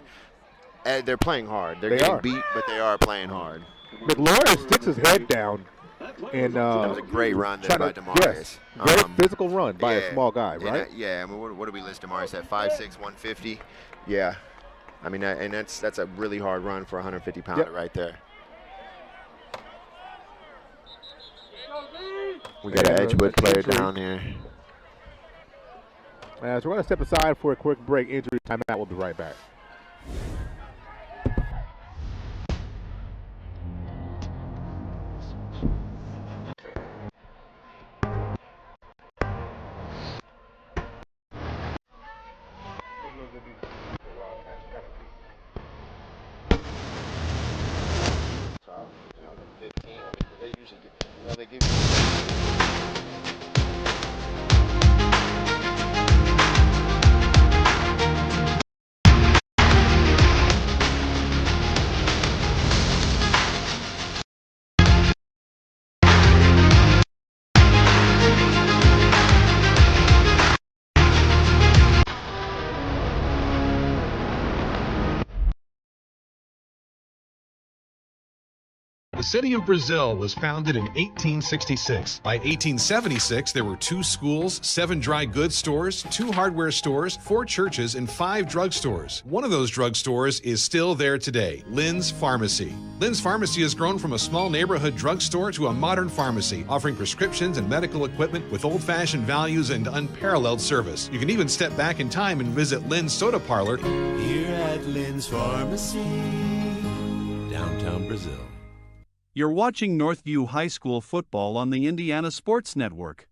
S1: they're playing hard. They're getting beat, but they are playing hard.
S2: McLaurin sticks his head down. And,
S1: that was a great run there by Demarius.
S2: Yes, great physical run by a small guy, right?
S1: I mean, what do we list Demarius at? 5'6", 150? Yeah. I mean, and that's a really hard run for a 150-pounder right there. We got an Edgewood player down here.
S2: As we're going to step aside for a quick break, injury timeout. We'll be right back.
S1: They give you
S18: The city of Brazil was founded in 1866. By 1876, there were 2 schools, 7 dry goods stores, 2 hardware stores, 4 churches, and 5 drugstores. One of those drugstores is still there today, Lynn's Pharmacy. Lynn's Pharmacy has grown from a small neighborhood drugstore to a modern pharmacy, offering prescriptions and medical equipment with old-fashioned values and unparalleled service. You can even step back in time and visit Lynn's Soda Parlor
S11: here at Lynn's Pharmacy, downtown Brazil.
S19: You're watching Northview High School football on the Indiana Sports Network.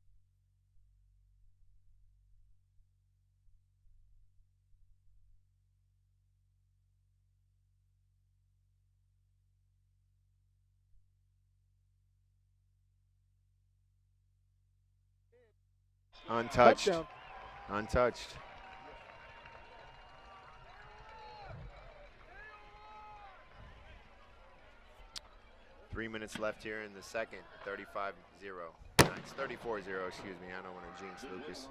S1: untouched.
S2: Touchdown.
S1: Untouched. Three minutes left here in the second, 35-0. It's 34-0, excuse me. I don't want to jinx Lucas.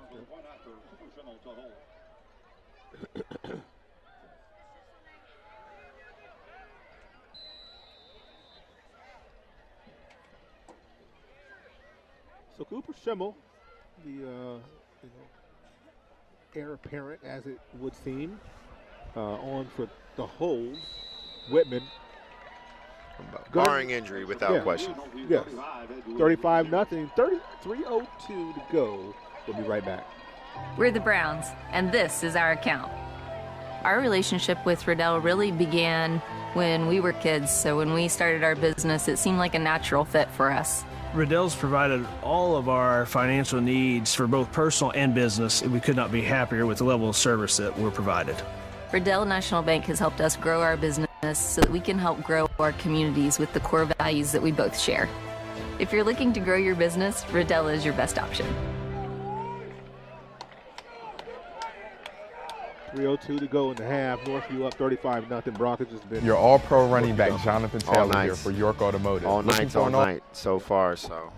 S2: So Cooper Schimmel, the heir apparent, as it would seem, on for the hold. Whitman,
S1: barring injury, without question.
S2: Yes. 35-0. 33:02 to go. We'll be right back.
S20: We're the Browns, and this is our account. Our relationship with Riddell really began when we were kids, so when we started our business, it seemed like a natural fit for us.
S21: Riddell's provided all of our financial needs for both personal and business, and we could not be happier with the level of service that we're provided.
S20: Riddell National Bank has helped us grow our business so that we can help grow our communities with the core values that we both share. If you're looking to grow your business, Riddell is your best option.
S2: 3:02 to go in the half. Northview up 35-0. Brockett has been
S14: your all-pro running back, Jonathan Taylor, here for York Automotive.
S1: All night so far. So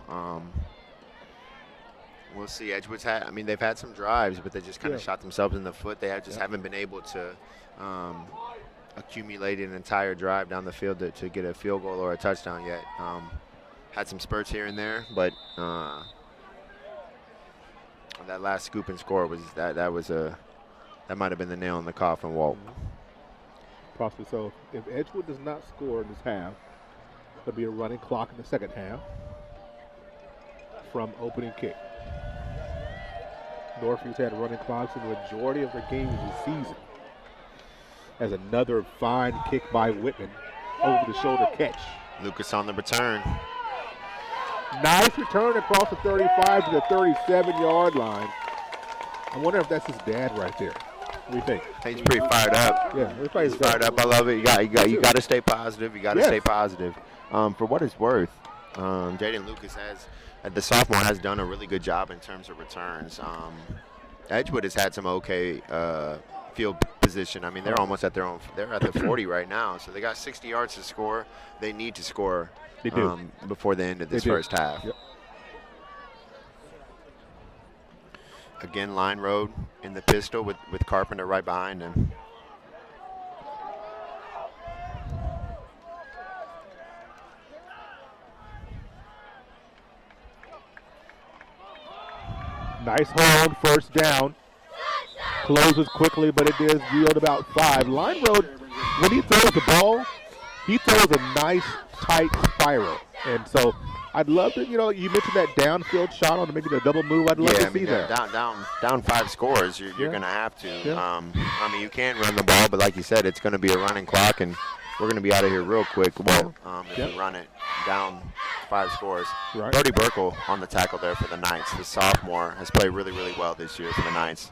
S1: we'll see. Edgewood's they've had some drives, but they just kind of shot themselves in the foot. They haven't been able to accumulate an entire drive down the field to get a field goal or a touchdown yet. Had some spurts here and there, but that last scoop and score was that might have been the nail in the coffin, Walt.
S2: Possibly so. If Edgewood does not score in this half, there'll be a running clock in the second half from opening kick. Northview's had running clocks in the majority of their games this season. As another fine kick by Whitman, over the shoulder catch.
S1: Lucas on the return.
S2: Nice return across the 35 to the 37-yard line. I wonder if that's his dad right there. What do you think?
S1: He's pretty fired up.
S2: Yeah,
S1: he's fired up. I love it. You got to stay positive. You got to stay positive. For what it's worth, Jaden Lucas the sophomore has done a really good job in terms of returns. Edgewood has had some okay field position. I mean, they're almost at they're at the 40 right now, so they got 60 yards to score. They need to score before the end of this first half.
S2: Yep.
S1: Again, line road in the pistol with Carpenter right behind him.
S2: Nice hold, first down. Closes quickly, but it does yield about 5. Line road, when he throws the ball, he throws a nice, tight spiral. And so I'd love to, you mentioned that downfield shot on maybe the double move. I'd love to see that.
S1: Down 5 scores, you're going to have to.
S2: Yeah.
S1: I mean, you can run the ball, but like you said, it's going to be a running clock, and we're going to be out of here real quick. Well, if you run it down 5 scores.
S2: Right.
S1: Brody Burkle on the tackle there for the Knights. The sophomore has played really, really well this year for the Knights.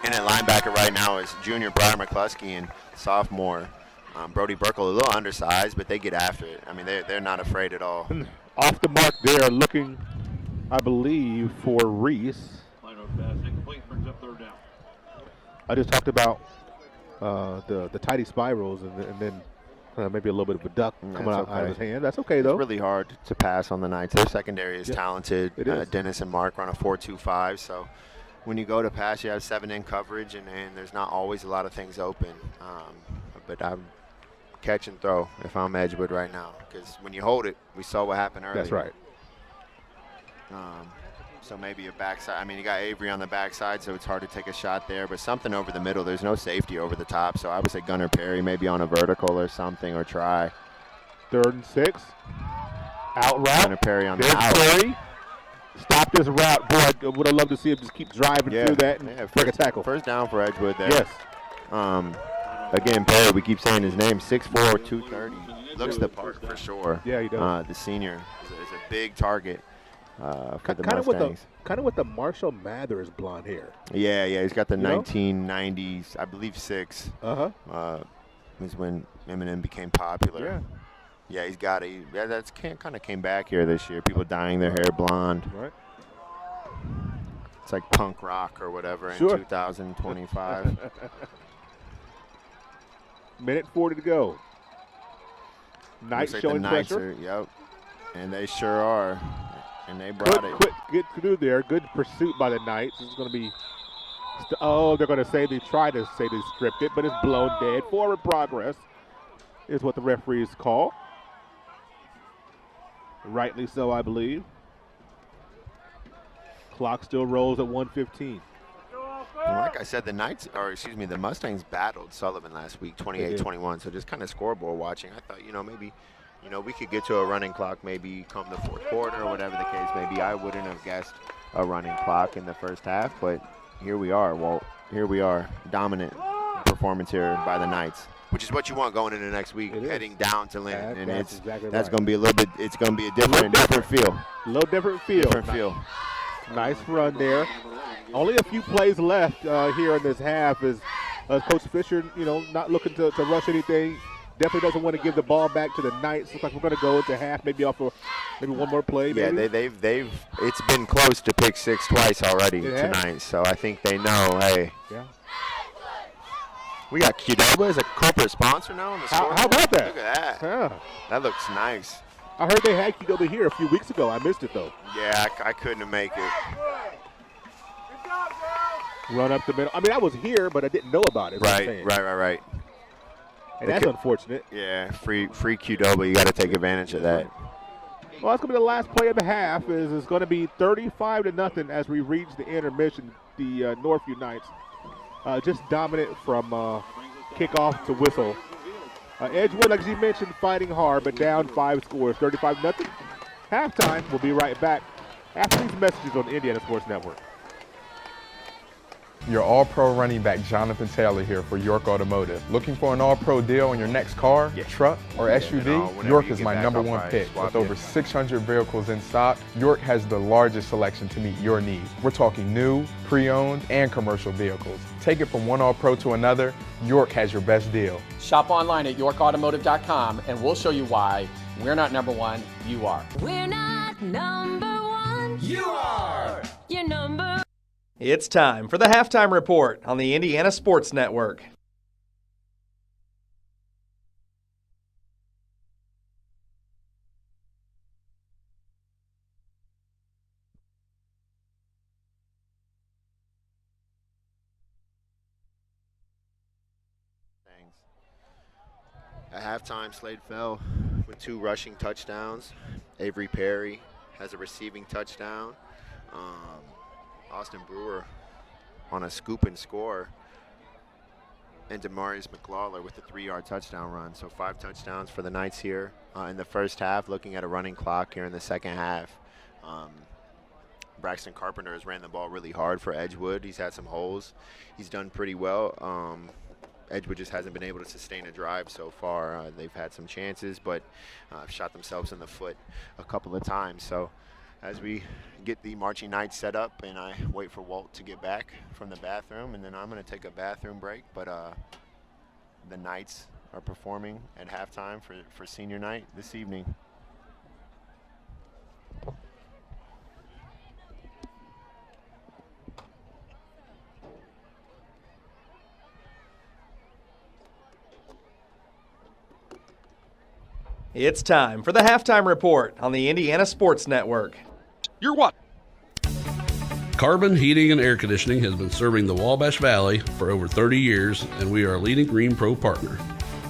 S1: And at linebacker right now is junior Brian McCluskey and sophomore Brody Burkle, a little undersized, but they get after it. I mean, they're not afraid at all.
S2: Off the mark there, looking, I believe, for Reese. I just talked about the tighty spirals and then maybe a little bit of a duck coming out of his hand. That's okay, though.
S1: It's really hard to pass on the Knights. Their secondary is talented.
S2: It is.
S1: Dennis and Mark run a 4-2-5, so when you go to pass, you have 7 in coverage, and there's not always a lot of things open. But I would catch and throw if I'm Edgewood right now, because when you hold it, we saw what happened earlier.
S2: That's right.
S1: So maybe a backside. I mean, you got Avery on the backside, so it's hard to take a shot there, but something over the middle. There's no safety over the top, so I would say Gunnar Perry maybe on a vertical or something, or try.
S2: 3rd and 6. Out route.
S1: Gunnar Perry on the
S2: There's
S1: out.
S2: Perry. Stop this route. Boy, I would have loved to see him just keep driving through that and break a tackle.
S1: First down for Edgewood there.
S2: Yes.
S1: Again, Perry, we keep saying his name, 6'4", 230. Looks the part for sure.
S2: Yeah, he does.
S1: The senior is a big target for the
S2: kind
S1: Mustangs.
S2: Kind of with the Marshall Mathers blonde hair.
S1: Yeah, he's got the 1990s, I believe 6. Was when Eminem became popular.
S2: Yeah.
S1: Yeah, he's got it. Yeah, that's kind of came back here this year. People dyeing their hair blonde.
S2: Right.
S1: It's like punk rock or whatever in 2025.
S2: Minute 40 to go. Knights
S1: like
S2: showing
S1: the Knights
S2: pressure.
S1: Yep. And they sure are. And they brought it.
S2: Quick, get through there. Good pursuit by the Knights. This is going to be. They're going to say they stripped it, but it's blown dead. Forward progress is what the referees call. Rightly so, I believe. Clock still rolls at 1:15.
S1: Like I said, the Mustangs battled Sullivan last week, 28-21. So just kind of scoreboard watching, I thought, maybe, we could get to a running clock maybe come the 4th quarter or whatever the case may be. I wouldn't have guessed a running clock in the first half, but here we are, Walt. Here we are. Dominant performance here by the Knights, which is what you want going into next week, heading down to Lynn. And
S2: that's exactly
S1: that's
S2: right.
S1: going to be a little bit, it's going to be a different feel.
S2: A little different feel.
S1: Different feel.
S2: Nice run there. Only a few plays left here in this half as Coach Fisher, not looking to rush anything. Definitely doesn't want to give the ball back to the Knights. Looks like we're going to go into half, maybe off of maybe one more play.
S1: Yeah,
S2: maybe.
S1: they've it's been close to pick 6 twice already tonight. So I think they know, hey.
S2: Yeah.
S1: We got Qdoba as a corporate sponsor now on the scoreboard.
S2: How about that?
S1: Look at that.
S2: Yeah.
S1: That looks nice.
S2: I heard they had Qdoba here a few weeks ago. I missed it, though.
S1: Yeah, I couldn't make it.
S2: Run up the middle. I mean, I was here, but I didn't know about it.
S1: Right.
S2: And that's unfortunate.
S1: Yeah, free Qdoba. You got to take advantage of that.
S2: Well, that's going to be the last play of the half. It's going to be 35-0 as we reach the intermission. The Northview Knights just dominant from kickoff to whistle. Edgewood, like you mentioned, fighting hard, but down 5 scores, 35-0. Halftime. We'll be right back after these messages on the Indiana Sports Network.
S14: Your all-pro running back Jonathan Taylor here for York Automotive. Looking for an all-pro deal on your next car, truck, or SUV? York is my #1 pick. With over 600 vehicles in stock, York has the largest selection to meet your needs. We're talking new, pre-owned, and commercial vehicles. Take it from one all-pro to another, York has your best deal.
S4: Shop online at yorkautomotive.com and we'll show you why we're not #1, you are.
S15: We're not #1.
S4: You are.
S15: You're number.
S22: It's time for the halftime report on the Indiana Sports Network.
S1: At halftime, Slade fell with 2 rushing touchdowns. Avery Perry has a receiving touchdown. Austin Brewer on a scoop and score. And Demarius McLawler with a 3-yard touchdown run. So 5 touchdowns for the Knights here in the first half. Looking at a running clock here in the second half. Braxton Carpenter has ran the ball really hard for Edgewood. He's had some holes. He's done pretty well. Edgewood just hasn't been able to sustain a drive so far. They've had some chances, but shot themselves in the foot a couple of times. So as we get the Marching Knights set up and I wait for Walt to get back from the bathroom, and then I'm going to take a bathroom break. But the Knights are performing at halftime for senior night this evening.
S22: It's time for the halftime report on the Indiana Sports Network.
S3: You're what? Carbon Heating and Air Conditioning has been serving the Wabash Valley for over 30 years, and we are a leading Green Pro partner.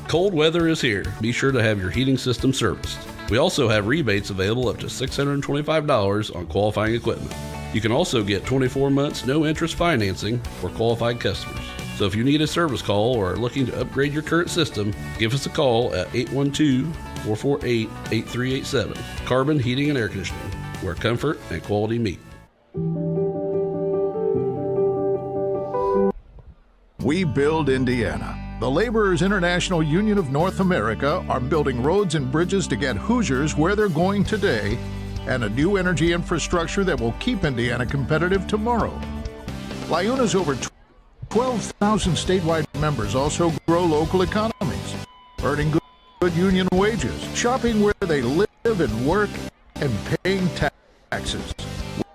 S3: Cold weather is here. Be sure to have your heating system serviced. We also have rebates available up to $625 on qualifying equipment. You can also get 24 months no interest financing for qualified customers. So if you need a service call or are looking to upgrade your current system, give us a call at 812-448-8387. Carbon Heating and Air Conditioning, where comfort and quality meet.
S5: We build Indiana. The Laborers International Union of North America are building roads and bridges to get Hoosiers where they're going today, and a new energy infrastructure that will keep Indiana competitive tomorrow. Liuna's over 12,000 statewide members also grow local economies, earning good union wages, shopping where they live and work, and paying taxes.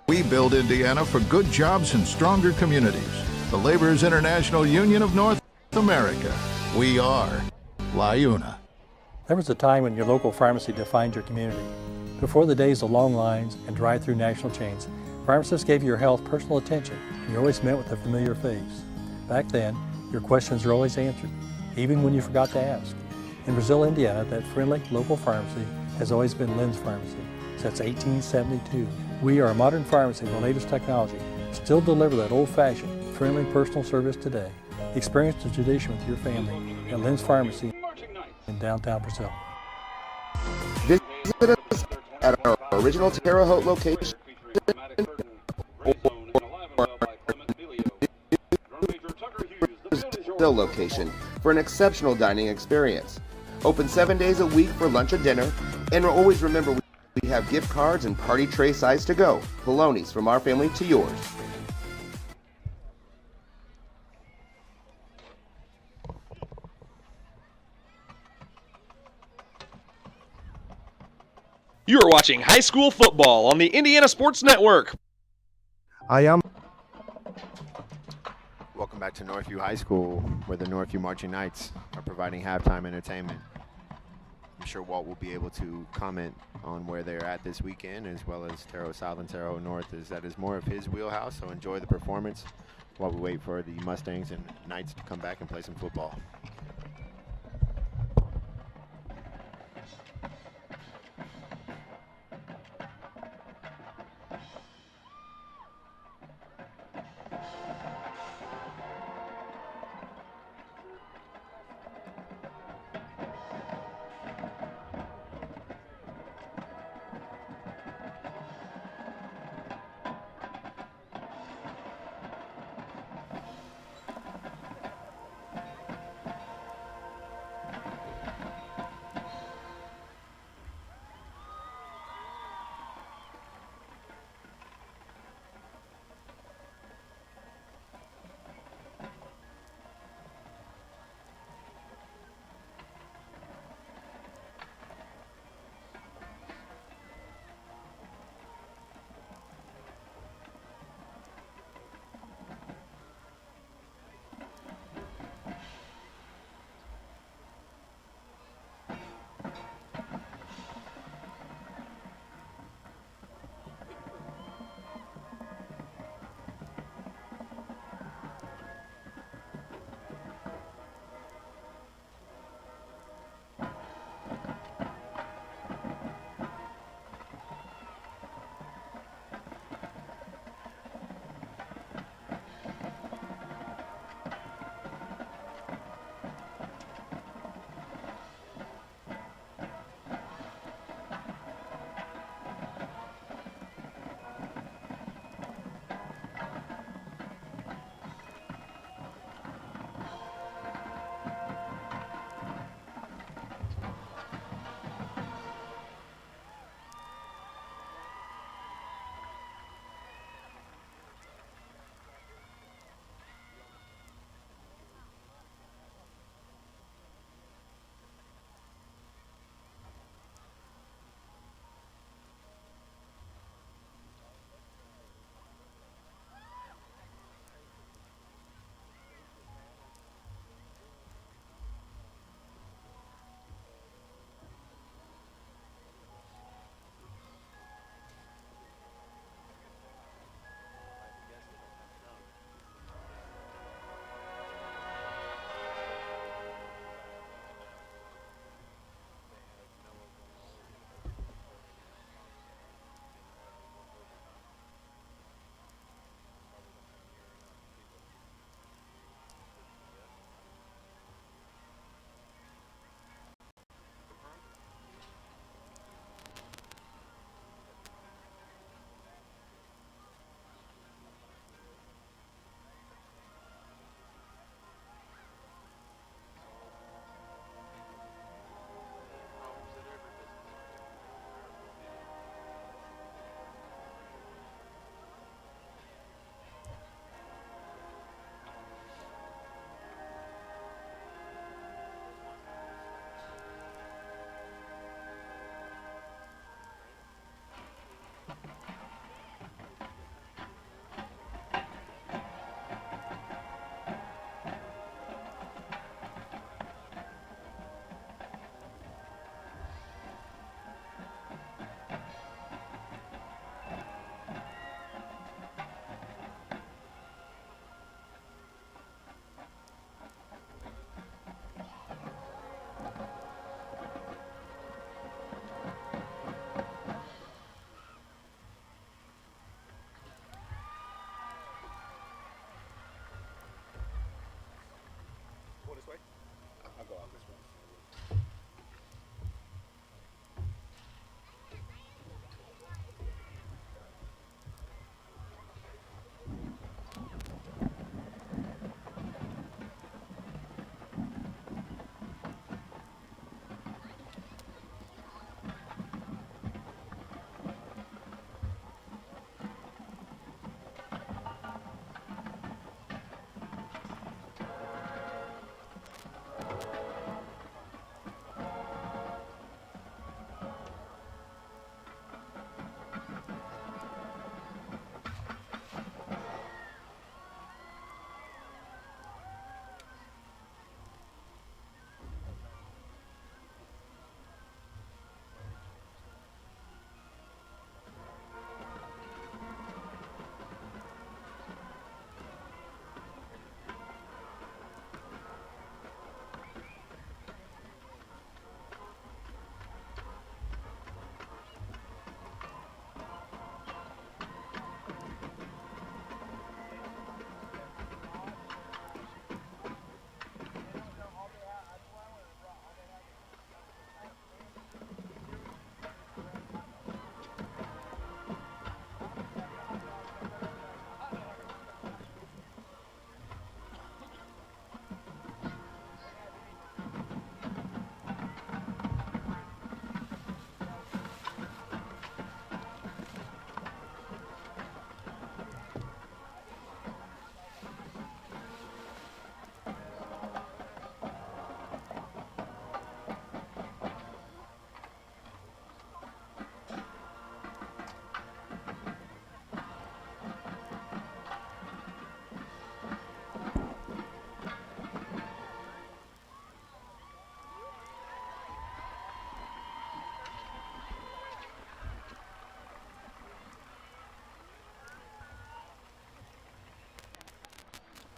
S5: We build Indiana for good jobs and stronger communities. The Laborers International Union of North America. We are Liuna.
S6: There was a time when your local pharmacy defined your community. Before the days of long lines and drive-through national chains, pharmacists gave your health personal attention, and you always met with a familiar face. Back then, your questions were always answered, even when you forgot to ask. In Brazil, Indiana, that friendly local pharmacy has always been Lynn's Pharmacy since 1872. We are a modern pharmacy with the latest technology, still deliver that old-fashioned, friendly personal service today. Experience the tradition with your family at Lynn's Pharmacy in downtown Brazil.
S12: Visit us at our original Terre Haute location or location for an exceptional dining experience. Open 7 days a week for lunch or dinner, and always remember we have gift cards and party tray size to go. Polonies from our family to yours.
S22: You are watching high school football on the Indiana Sports Network.
S1: Welcome back to Northview High School, where the Northview Marching Knights are providing halftime entertainment. I'm sure Walt will be able to comment on where they're at this weekend, as well as Terre Haute South and Terre Haute North, as that is more of his wheelhouse. So enjoy the performance while we wait for the Mustangs and Knights to come back and play some football.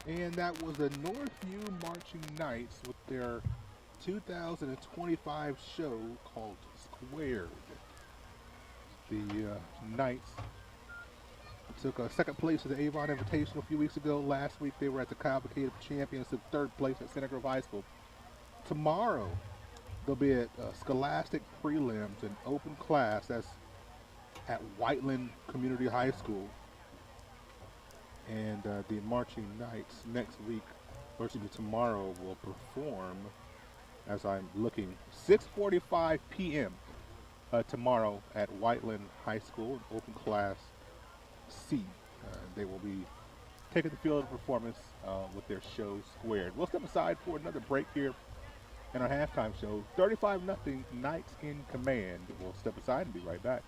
S2: And that was the Northview Marching Knights with their 2025 show called Squared. The Knights took second place at the Avon Invitational a few weeks ago. Last week they were at the Cavalcade of Champions, took third place at Center Grove High School. Tomorrow they'll be at Scholastic Prelims and Open Class. That's at Whiteland Community High School. And the Marching Knights next week, or excuse me, tomorrow, will perform, as I'm looking, 6:45 p.m. Tomorrow at Whiteland High School, Open Class C. They will be taking the field of performance with their show Squared. We'll step aside for another break here in our halftime show. 35-0, Knights in command. We'll step aside and be right back.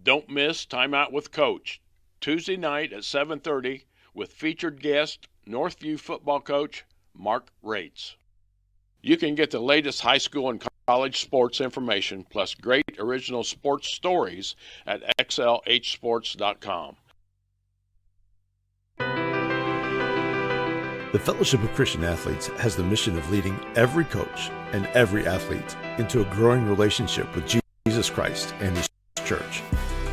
S16: Don't miss Time Out with Coach, Tuesday night at 7:30 with featured guest Northview football coach Mark Rates. You can get the latest high school and college sports information plus great original sports stories at xlhsports.com.
S7: The Fellowship of Christian Athletes has the mission of leading every coach and every athlete into a growing relationship with Jesus Christ and His church.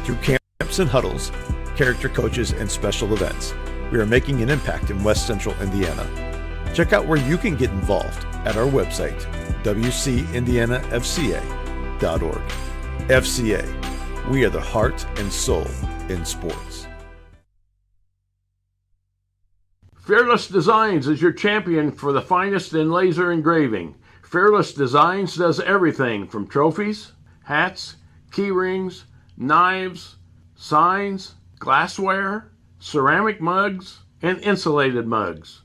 S7: Through camps and huddles, character coaches, and special events, we are making an impact in West Central Indiana. Check out where you can get involved at our website, wcindianafca.org. FCA, we are the heart and soul in sports.
S16: Fearless Designs is your champion for the finest in laser engraving. Fearless Designs does everything from trophies, hats, key rings, knives, signs, glassware, ceramic mugs, and insulated mugs.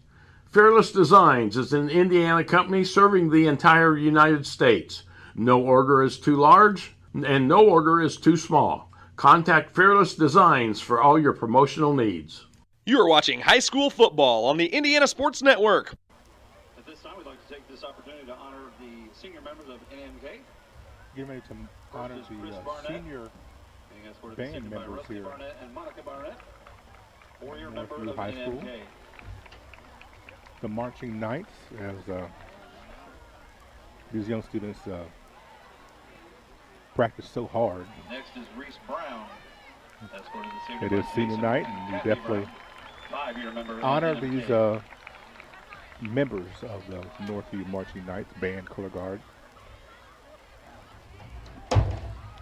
S16: Fearless Designs is an Indiana company serving the entire United States. No order is too large and no order is too small. Contact Fearless Designs for all your promotional needs.
S22: You are watching high school football on the Indiana Sports Network.
S17: At this time, we'd like to take this opportunity to honor the senior members of NMK.
S2: Getting ready to honor the senior band members here
S17: and Monica Barnett, four-year member
S2: Northview
S17: of
S2: High School.
S17: NMK.
S2: The Marching Knights, as these young students practice so hard.
S17: Next is Reese Brown.
S2: It is senior night, and we definitely honor these members of the Northview Marching Knights band color guard,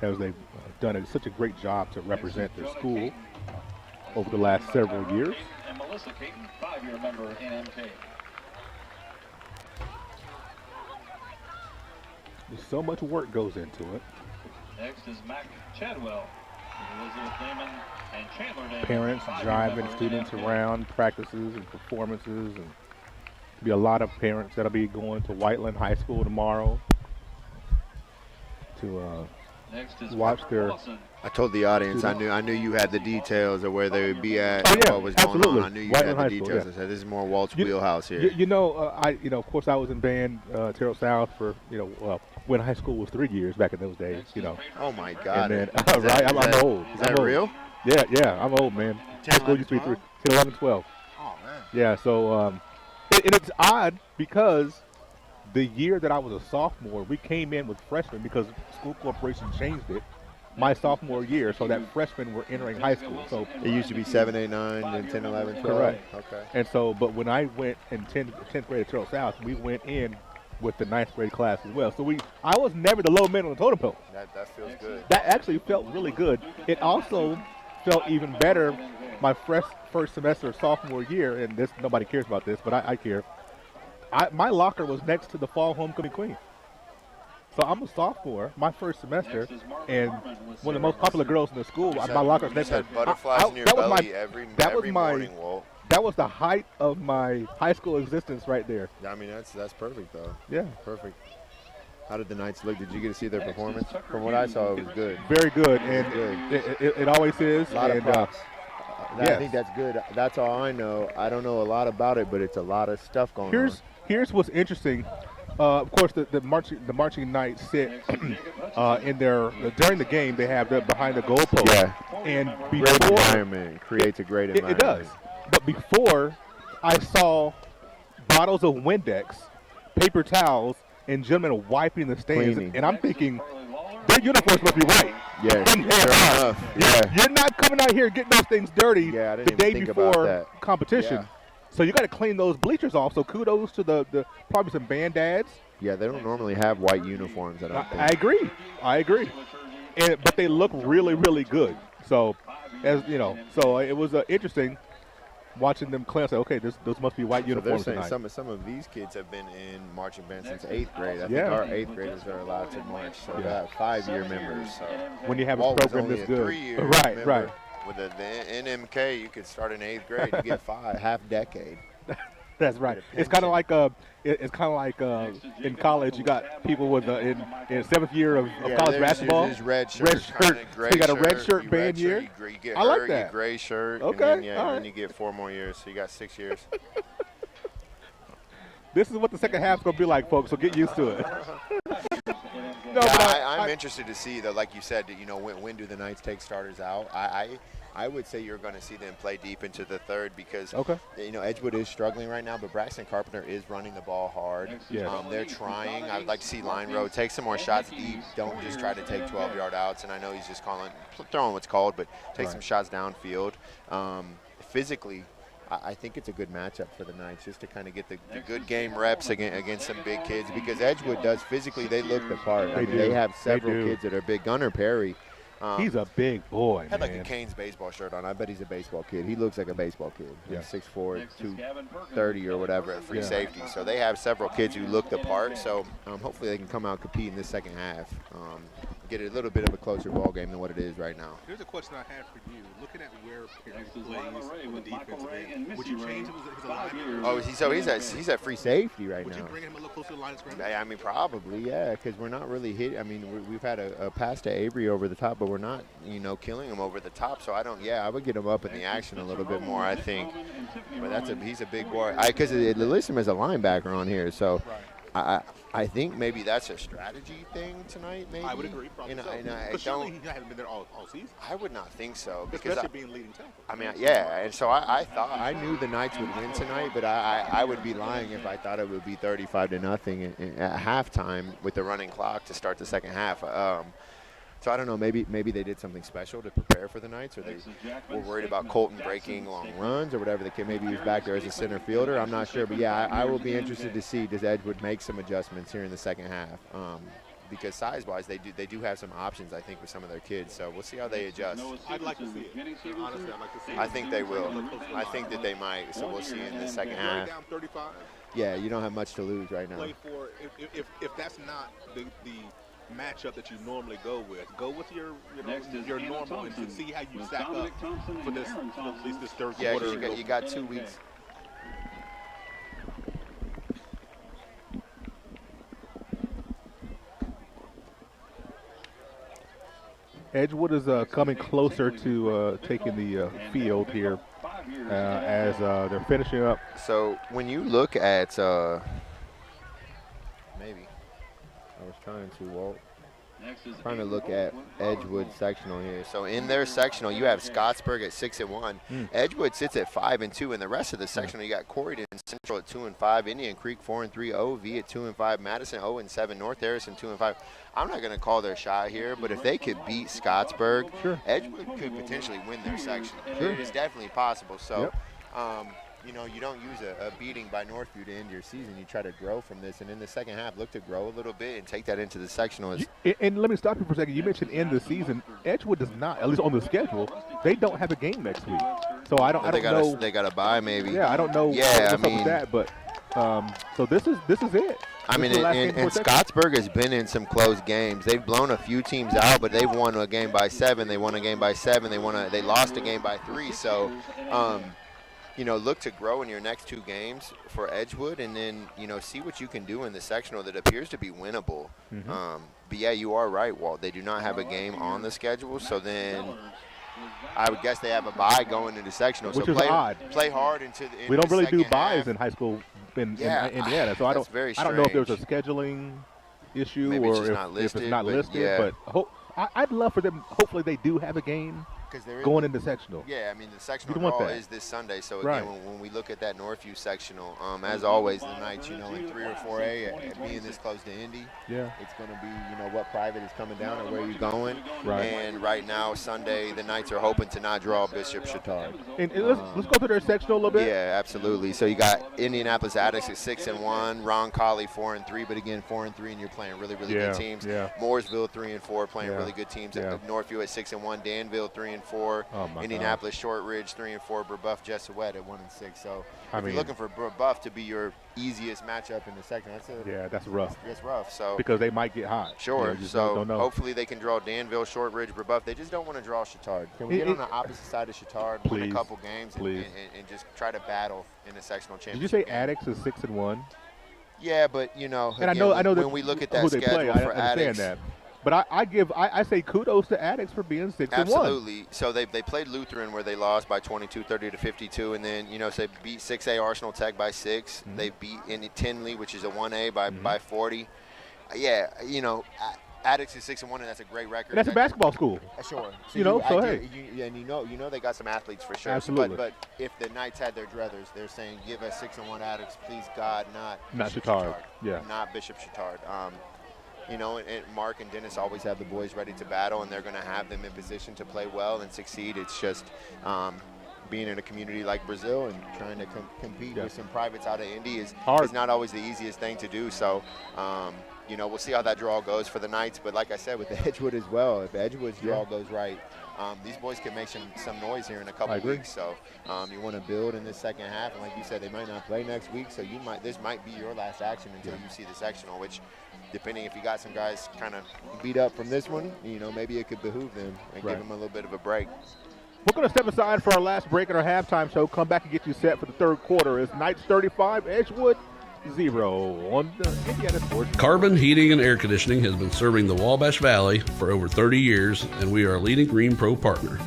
S2: as they've done such a great job to represent their school over the last several years.
S17: And Melissa Caton, 5-year member of NMK.
S2: So much work goes into it.
S17: Next is Mac Chadwell, Elizabeth Damon, and Chandler Damon.
S2: Parents driving students around practices and performances, and be a lot of parents that'll be going to Whiteland High School tomorrow to watch their.
S1: I told the audience I knew you had the details of where they would be at, what was
S2: absolutely.
S1: going on. I knew you
S2: Whiteland
S1: had the
S2: High School,
S1: details. I said this is more Walt's wheelhouse here.
S2: Of course, I was in band Terrell South for when high school was 3 years back in those days.
S1: Oh my God!
S2: And then, right, I'm old.
S1: Is that real?
S2: Yeah, I'm old, man. High school used to be 10, 11, 12.
S1: Oh man.
S2: Yeah, so and it's odd because the year that I was a sophomore, we came in with freshmen because school corporation changed it. My sophomore year, so that freshmen were entering high school. So
S1: it used to be 7, 8, 9, then 10, 11, 12.
S2: Correct.
S1: Okay.
S2: And so, but when I went in 10th grade at Terrell South, we went in with the 9th grade class as well. So I was never the low man on the totem pole.
S1: That feels good.
S2: That actually felt really good. It also felt even better my first semester of sophomore year, and this nobody cares about this, but I care. My locker was next to the fall homecoming queen. So I'm a sophomore, my first semester, and one of the most popular girls in the school. My locker's next to
S1: butterflies in your belly every morning, Walt.
S2: That was the height of my high school existence right there.
S1: I mean, that's perfect, though.
S2: Yeah.
S1: Perfect. How did the Knights look? Did you get to see their performance? From what I saw, it was good.
S2: Very good, and it always is.
S1: A lot of props.
S2: Yes.
S1: I think that's good. That's all I know. I don't know a lot about it, but it's a lot of stuff going on.
S2: Here's what's interesting. Of course, the marching knights sit in their during the game. They have behind the goalpost.
S1: Yeah.
S2: And
S1: Great environment. Creates a great environment.
S2: It does. But before, I saw bottles of Windex, paper towels, and gentlemen wiping the stains.
S1: Cleaning.
S2: And I'm thinking, their uniforms must be white.
S1: Yeah, fair enough. Yeah.
S2: You're not coming out here getting those things dirty
S1: I didn't
S2: the day
S1: even think about
S2: before
S1: that.
S2: competition.
S1: Yeah.
S2: So you got to clean those bleachers off. So kudos to the probably some band dads.
S1: Yeah, they don't normally have white uniforms. I don't think.
S2: I agree. But they look really, really good. So, so it was interesting watching them clean. Say, okay, those must be white uniforms
S1: so they're saying
S2: tonight.
S1: some of these kids have been in marching band since 8th grade. I think
S2: Yeah.
S1: our 8th graders are allowed to march. So they have 5-year members. So
S2: When you have a
S1: Walt was
S2: program
S1: only
S2: this
S1: a
S2: good.
S1: 3-year
S2: Right,
S1: member.
S2: right.
S1: With the NMK, you could start in 8th grade. You get half decade.
S2: That's right. It's kind of like in college, you got people with in 7th year of college basketball.
S1: Red shirt.
S2: So you got a red shirt band year.
S1: You get
S2: I like
S1: you
S2: that.
S1: get gray shirt.
S2: Okay,
S1: And then,
S2: all
S1: then
S2: right.
S1: you get 4 more years. So you got 6 years.
S2: This is what the second half's gonna be like, folks. So get used to it.
S1: I'm interested to see, though, like you said, when do the Knights take starters out? I would say you're going to see them play deep into the third because, Edgewood is struggling right now, but Braxton Carpenter is running the ball hard.
S2: Yeah.
S1: They're trying. I would like to see Line Road take some more shots deep. Don't just try to take 12-yard outs, and I know he's just throwing what's called, but take some shots downfield. Physically, I think it's a good matchup for the Knights just to kind of get the good game reps against some big kids because Edgewood does physically, they look the part. They have several kids that are big. Gunnar Perry.
S2: He's a big boy,
S1: had
S2: man.
S1: like a Canes baseball shirt on. I bet he's a baseball kid. He looks like a baseball kid.
S2: Yeah.
S1: 6'4", 230 or whatever at free safety. So they have several kids who look the part. So hopefully they can come out and compete in this second half. Get a little bit of a closer ball game than what it is right now.
S2: Here's a question I have for you. Looking at where Perry plays on the defensive end, would you change his alignment?
S1: Oh, he's at free safety right now.
S2: Would you bring him a little closer to the line of scrimmage?
S1: I mean, probably, yeah, because we're not really hit. I mean, we've had a pass to Avery over the top, but we're not, killing him over the top. So I would get him up in the action a little bit more, I think. But he's a big boy. Because they list him as a linebacker on here, so I think maybe that's a strategy thing tonight. Maybe
S2: I would agree. Probably
S1: I
S2: surely he hasn't been there all season.
S1: I would not think so because
S2: especially being leading tackle.
S1: I mean, yeah, and so I thought I knew the Knights would win tonight, but I would be lying if I thought it would be 35-0 at halftime with the running clock to start the second half. So I don't know. Maybe they did something special to prepare for the Knights, or they were worried about Colton breaking long runs or whatever the kid. Maybe he was back there as a center fielder. I'm not sure, but yeah, I will be interested to see does Edgewood make some adjustments here in the second half. Because size-wise, they do have some options, I think, with some of their kids. So we'll see how they adjust.
S2: I'd like to see it. Honestly, I'd like to see it.
S1: I think they will. I think that they might. So we'll see in the second half.
S2: Down 35.
S1: Yeah, you don't have much to lose right now.
S2: Play for if that's not the matchup that you normally go with your normal and see how you stack up for this at least this third quarter.
S1: Yeah, you got 2 weeks.
S2: Edgewood is coming closer to taking the field here as they're finishing up.
S1: So when you look at maybe I was trying to, Walt. Trying to look at Edgewood sectional here. So in their sectional, you have Scottsburg at 6-1. Edgewood sits at 5-2, and the rest of the sectional, you got Corydon Central at 2-5, Indian Creek 4-3, OV at 2-5, Madison 0-7, North Harrison 2-5. I'm not going to call their shot here, but if they could beat Scottsburg, Edgewood could potentially win their section. It is definitely possible. So. You don't use a beating by Northview to end your season. You try to grow from this, and in the second half, look to grow a little bit and take that into the sectional.
S2: And let me stop you for a second. You mentioned end the season. Edgewood does not, at least on the schedule, they don't have a game next week. So I don't know.
S1: They got a bye maybe.
S2: Yeah, I don't know what's up with that, but so this is it.
S1: I mean, and Scottsburg has been in some close games. They've blown a few teams out, but they've won a game by 7. They won a game by 7. They lost a game by 3. So. Look to grow in your next 2 games for Edgewood, and then, see what you can do in the sectional that appears to be winnable. But, yeah, you are right, Walt. They do not have a game on the schedule, so then I would guess they have a bye going into sectional.
S2: Which
S1: so
S2: is
S1: play,
S2: odd.
S1: Play hard into the.
S2: We don't really do
S1: second
S2: buys
S1: half.
S2: in high school in Indiana, so I don't know if there's a scheduling issue
S1: Maybe
S2: or
S1: it's
S2: if it's not listed.
S1: Yeah.
S2: But I'd love for them. Hopefully, they do have a game going into sectional.
S1: Yeah, I mean the sectional
S2: You'd want
S1: draw
S2: that.
S1: is this Sunday. So
S2: Right.
S1: again, when we look at that Northview sectional, as always, the Knights, in 3 or 4A, and being this close to Indy,
S2: yeah,
S1: it's going to be what private is coming down and where you're going.
S2: Right.
S1: And right now, Sunday, the Knights are hoping to not draw Bishop Chatard.
S2: And let's go through their sectional a little bit.
S1: Yeah, absolutely. So you got Indianapolis Addicts at 6-1, Ron Colley 4-3, but again 4-3, and you're playing really good teams.
S2: Yeah.
S1: Mooresville 3-4, playing
S2: Yeah.
S1: really good teams.
S2: Yeah.
S1: Northview at 6-1, Danville 3-4,
S2: Oh, my
S1: Indianapolis Shortridge 3-4, Brebeuf Jesuit at 1-6. So
S2: I
S1: if
S2: mean,
S1: you're looking for Brebeuf to be your easiest matchup in the second,
S2: that's rough.
S1: That's rough. So
S2: because they might get hot.
S1: Sure.
S2: You just
S1: So
S2: don't know.
S1: hopefully they can draw Danville, Shortridge, Brebeuf. They just don't want to draw Chatard. Can we get on the opposite side of Chatard, win a
S2: Please.
S1: couple games,
S2: Please.
S1: and just try to battle in the sectional
S2: Did
S1: championship?
S2: you say
S1: game?
S2: Addicts is 6-1?
S1: Yeah, but
S2: And
S1: again,
S2: I know
S1: when
S2: that
S1: we look at that
S2: who they
S1: schedule
S2: play, I
S1: for
S2: understand
S1: Addicts,
S2: that. But I say kudos to Addicts for being 6-1.
S1: absolutely. So they played Lutheran where they lost by 22, 30-52, and then so they beat 6A Arsenal Tech by 6.
S2: Mm-hmm.
S1: They beat Tinley, which is a 1A by 40. Yeah, Addicts is 6-1, and that's a great record.
S2: And that's a basketball school.
S1: Sure.
S2: So hey.
S1: They got some athletes for sure.
S2: Absolutely.
S1: But if the Knights had their druthers, they're saying give us 6-1 Addicts, please God, not
S2: Chatard. Yeah.
S1: Not Bishop Chatard. And Mark and Dennis always have the boys ready to battle, and they're going to have them in position to play well and succeed. It's just being in a community like Brazil and trying to compete with some privates out of Indy is not always the easiest thing to do. So, we'll see how that draw goes for the Knights. But like I said, with the Edgewood as well, if Edgewood's draw goes right, these boys can make some noise here in a couple weeks. So you want to build in this second half, and like you said, they might not play next week. So this might be your last action until you see the sectional, which, depending if you got some guys kind of beat up from this one, maybe it could behoove them and give them a little bit of a break.
S2: We're going to step aside for our last break in our halftime show. Come back and get you set for the third quarter. It's Knights 35, Edgewood 0 on the Indiana Sports.
S3: Carbon Heating and Air Conditioning has been serving the Wabash Valley for over 30 years, and we are a leading Green Pro partner.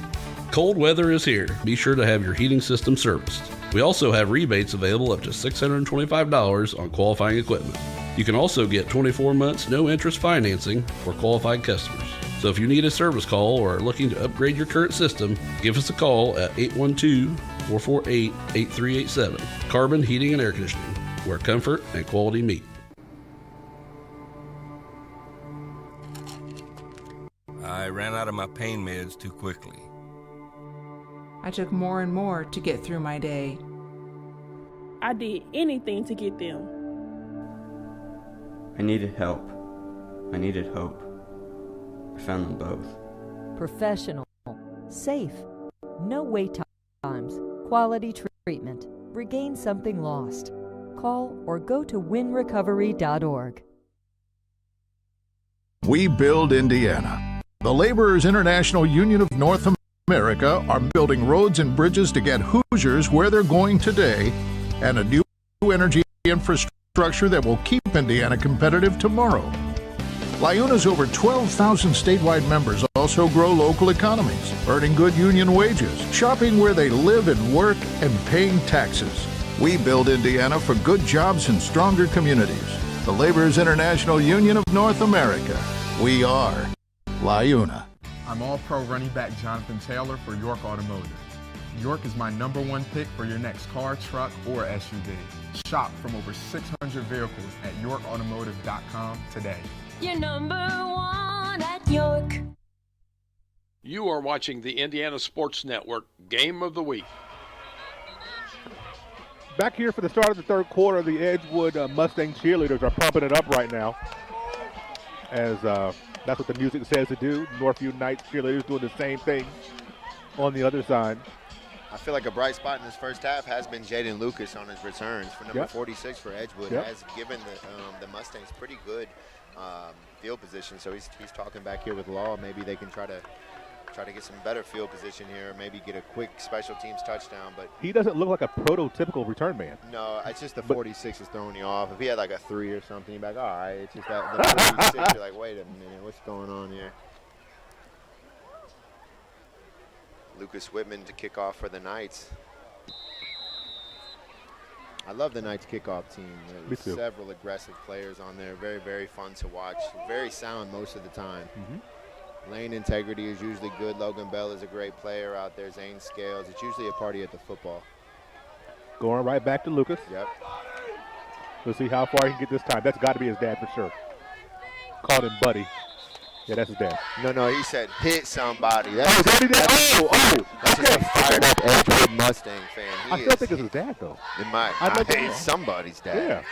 S3: Cold weather is here. Be sure to have your heating system serviced. We also have rebates available up to $625 on qualifying equipment. You can also get 24 months no-interest financing for qualified customers. So if you need a service call or are looking to upgrade your current system, give us a call at 812-448-8387. Carbon Heating and Air Conditioning, where comfort and quality meet.
S8: I ran out of my pain meds too quickly.
S10: I took more and more to get through my day.
S23: I did anything to get them.
S24: I needed help. I needed hope. I found them both.
S25: Professional, safe, no wait times, quality treatment. Regain something lost. Call or go to winrecovery.org.
S5: We build Indiana. The Laborers International Union of North America are building roads and bridges to get Hoosiers where they're going today, and a new energy infrastructure that will keep Indiana competitive tomorrow. Liuna's over 12,000 statewide members also grow local economies, earning good union wages, shopping where they live and work, and paying taxes. We build Indiana for good jobs and stronger communities. The Laborers International Union of North America. We are Liuna.
S14: I'm All-Pro running back Jonathan Taylor for York Automotive. York is my #1 pick for your next car, truck, or SUV. Shop from over 600 vehicles at yorkautomotive.com today.
S15: You're #1 at York.
S16: You are watching the Indiana Sports Network Game of the Week.
S2: Back here for the start of the third quarter, the Edgewood Mustang cheerleaders are pumping it up right now, as that's what the music says to do. Northview Knights cheerleaders doing the same thing on the other side.
S1: I feel like a bright spot in this first half has been Jaden Lucas on his returns for number 46 for Edgewood. Has given the Mustangs pretty good field position. So he's talking back here with Law. Maybe they can try to get some better field position here. Maybe get a quick special teams touchdown. But
S2: he doesn't look like a prototypical return man.
S1: No, it's just the 46 is throwing you off. If he had like a 3 or something, you'd be like, all right. It's just that the 46. You're like, wait a minute, what's going on here? Lucas Whitman to kick off for the Knights. I love the Knights kickoff team. There's several aggressive players on there. Very, very fun to watch. Very sound most of the time. Lane integrity is usually good. Logan Bell is a great player out there. Zane Scales. It's usually a party at the football.
S2: Going right back to Lucas.
S1: Yep.
S2: We'll see how far he can get this time. That's got to be his dad for sure. Called him Buddy. Yeah, that's his dad.
S1: No, he said hit somebody. That's
S2: just
S1: a fired up Edgewood Mustang fan.
S2: I still think it's his dad, though.
S1: It might. It's somebody's dad.
S2: Yeah.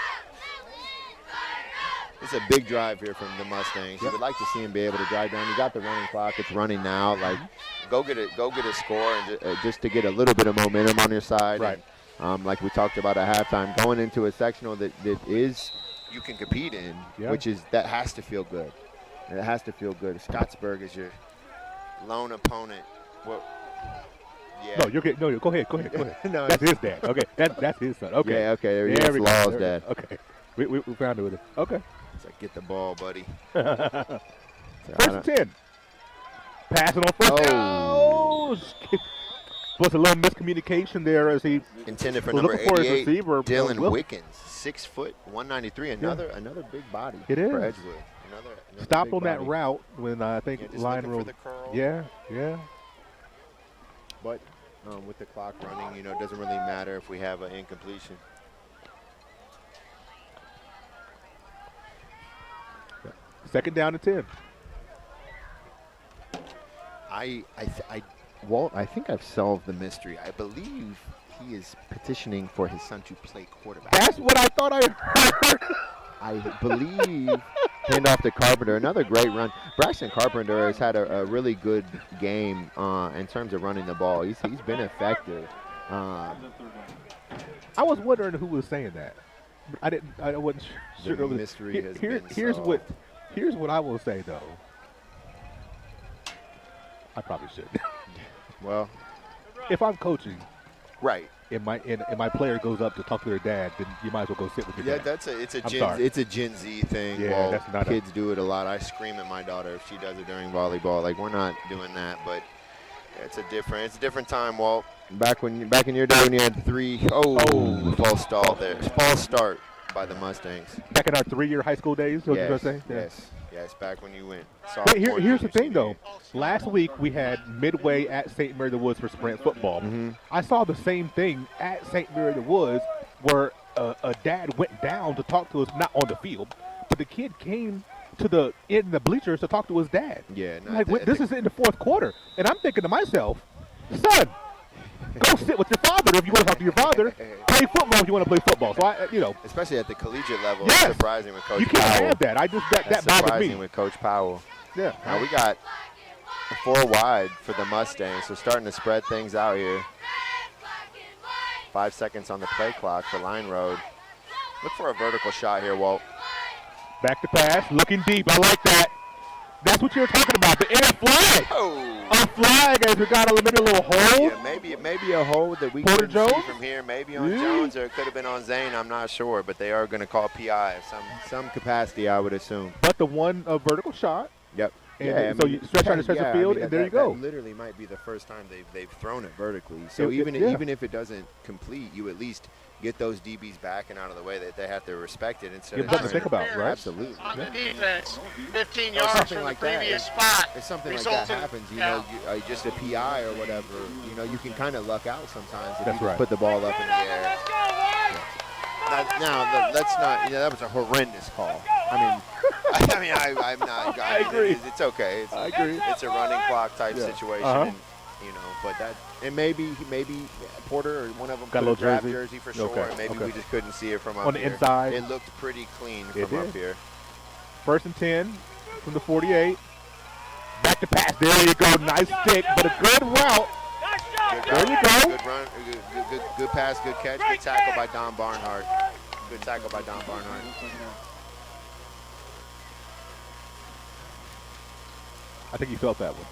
S1: It's a big drive here from the Mustangs. You would like to see him be able to drive down. You got the running clock. It's running now. Like, go get a score and just to get a little bit of momentum on your side.
S2: Right.
S1: And, like we talked about at halftime, going into a sectional that is you can compete in, which is that has to feel good. It has to feel good. Scottsburg is your lone opponent. Well, yeah.
S2: No, you're getting. No, go ahead.
S1: No,
S2: that's his dad. Okay, that's his son. Okay.
S1: Yeah. Okay. There he is. Law's dad.
S2: Okay. We found it with him. Okay.
S1: It's like get the ball, buddy.
S2: First and 10. Passing on first down. Was a little miscommunication there as he
S1: intended for
S2: was
S1: number
S2: looking for his
S1: 88,
S2: receiver.
S1: Dylan Wickens, 6 foot, 193. Another big body.
S2: It is.
S1: For Edgewood. Another
S2: stopped
S1: big
S2: on that
S1: body.
S2: route when I think line rolled. Yeah.
S1: But with the clock running, it doesn't really matter if we have an incompletion.
S2: Second down and 10.
S1: Walt, I think I've solved the mystery. I believe he is petitioning for his son to play quarterback.
S2: That's what I thought I heard.
S1: I believe handoff to Carpenter. Another great run. Braxton Carpenter has had a really good game in terms of running the ball. He's been effective.
S2: I was wondering who was saying that. I wasn't sure.
S1: The mystery has been solved.
S2: Here's what I will say though. I probably should.
S1: Well,
S2: if I'm coaching,
S1: right,
S2: and my player goes up to talk to their dad, then you might as well go sit with your dad.
S1: It's a Gen Z thing.
S2: Yeah,
S1: well,
S2: that's not
S1: kids do it a lot. I scream at my daughter if she does it during volleyball. Like, we're not doing that, but it's a different time, Walt. Back in your day when you had three. False stall there. False start by the Mustangs.
S2: Back in our 3-year high school days, what you gonna say?
S1: Yes, back when you went.
S2: But here's the thing, though. Last week we had Midway at St. Mary the Woods for Sprint football. I saw the same thing at St. Mary the Woods where a dad went down to talk to us, not on the field, but the kid came to in the bleachers to talk to his dad.
S1: Yeah.
S2: This is in the fourth quarter. And I'm thinking to myself, son, go sit with your father if you want to talk to your father. Play football if you want to play football. So
S1: especially at the collegiate level, it's surprising with Coach Powell.
S2: You can't have that. That bothered me.
S1: Surprising with Coach Powell.
S2: Yeah.
S1: Now we got 4 wide for the Mustangs, so starting to spread things out here. 5 seconds on the play clock for Line Road. Look for a vertical shot here, Walt.
S2: Back to pass, looking deep. I like that. That's what you were talking about. The air flag. A flag as we got a little hold.
S1: Yeah, maybe a hold that we can see from here. Maybe on Jones, or it could have been on Zane. I'm not sure, but they are going to call PI of some capacity, I would assume.
S2: But the one vertical shot.
S1: Yep.
S2: And so you stretch out the field, and there you go.
S1: That literally might be the first time they've thrown it vertically. So even if it doesn't complete, you at least get those DBs back and out of the way that they have to respect it instead of
S2: something to think about, right?
S1: Absolutely.
S9: On the defense, 15 yards from the previous spot.
S1: If something like that happens, just a PI or whatever, you can kind of luck out sometimes if you put the ball up in the air. Now, let's not. That was a horrendous call. I'm not.
S2: I agree.
S1: It's okay.
S2: I agree.
S1: It's a running clock type situation. And, but that, and maybe Porter or one of them
S2: got a little
S1: jersey for sure. Okay. Maybe we just couldn't see it from up
S2: on the
S1: here.
S2: inside.
S1: It looked pretty clean from up here.
S2: First and 10 from the 48. Back to pass. There you go. Nice stick, but a good route. There you go.
S1: Good run. Good pass. Good catch. Good tackle by Don Barnhart.
S2: I think he felt that one.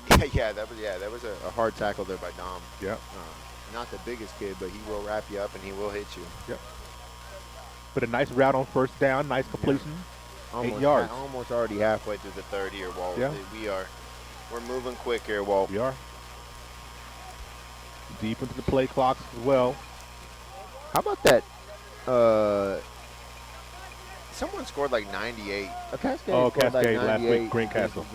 S1: That was a hard tackle there by Dom.
S2: Yeah.
S1: Not the biggest kid, but he will wrap you up and he will hit you.
S2: Yep. But a nice route on first down, nice completion.
S1: Yeah.
S2: 8 yards.
S1: Almost already halfway through the third here, Walt.
S2: Yeah.
S1: We're moving quick here, Walt.
S2: We are. Deep into the play clocks as well.
S1: How about that? Someone scored like 98. Cascade scored
S2: Cascade
S1: like
S2: last
S1: 98
S2: week, Greencastle.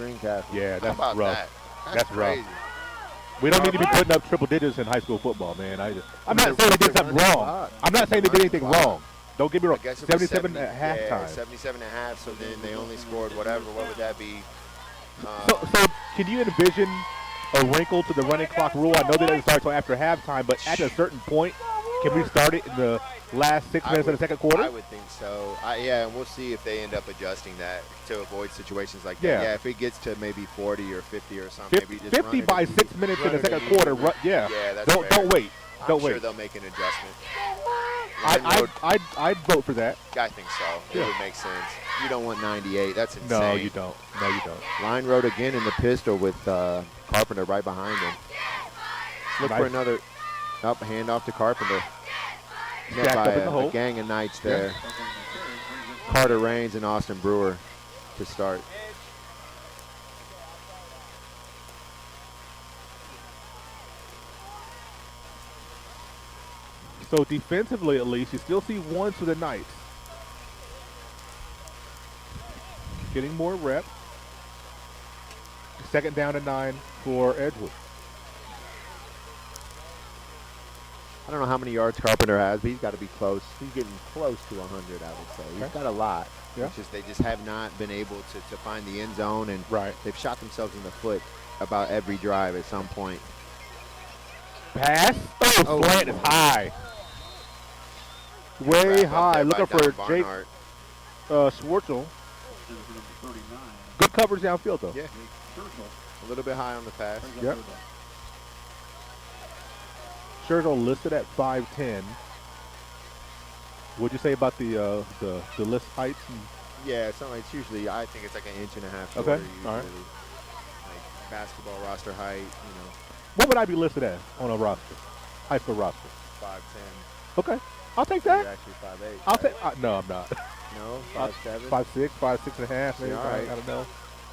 S1: Yeah,
S2: that's
S1: How about
S2: rough.
S1: That?
S2: That's
S1: crazy.
S2: rough. We don't need to be putting up triple digits in high school football, man. I'm not saying they did something wrong. I'm not saying they did anything wrong. Don't get me wrong. 77 at halftime.
S1: 77 at half, so then they only scored whatever. What would that be?
S2: So can you envision a wrinkle to the running clock rule? I know they didn't start until after halftime, but at a certain point, can we start it in the last 6 minutes of the second quarter?
S1: I would think so. And we'll see if they end up adjusting that to avoid situations like that. Yeah, if it gets to maybe 40 or 50 or something,
S2: 50 by 6 minutes in the second quarter.
S1: That's
S2: don't wait.
S1: I'm sure they'll make an adjustment.
S2: I'd vote for that.
S1: I think so. It would make sense. You don't want 98. That's insane.
S2: No, you don't.
S1: Line road again in the pistol with Carpenter right behind him. Look for another handoff to Carpenter. Met by a gang of Knights there. Carter Raines and Austin Brewer to start.
S2: So defensively, at least, you still see ones for the Knights. Getting more reps. Second down and 9 for Edgewood.
S1: I don't know how many yards Carpenter has, but he's got to be close. He's getting close to 100, I would say. He's got a lot.
S2: Yeah.
S1: It's just they just have not been able to find the end zone, and they've shot themselves in the foot about every drive at some point.
S2: Pass. Slant is high. Way high. Looking for Jake Schwartzel. Good coverage downfield, though.
S1: Yeah. A little bit high on the pass.
S2: Yep. Scherzel listed at 5'10". What'd you say about the list heights?
S1: Yeah, it's usually, I think it's like an inch and a half shorter.
S2: Okay,
S1: usually.
S2: all right.
S1: Like basketball roster height, you know.
S2: What would I be listed at on a roster? High school roster?
S1: 5'10".
S2: Okay, I'll take that.
S1: You're actually 5'8".
S2: I'll take. No, I'm not.
S1: No, 5'7".
S2: 5'6", 5'6.5". Maybe.
S1: All right.
S2: I don't know.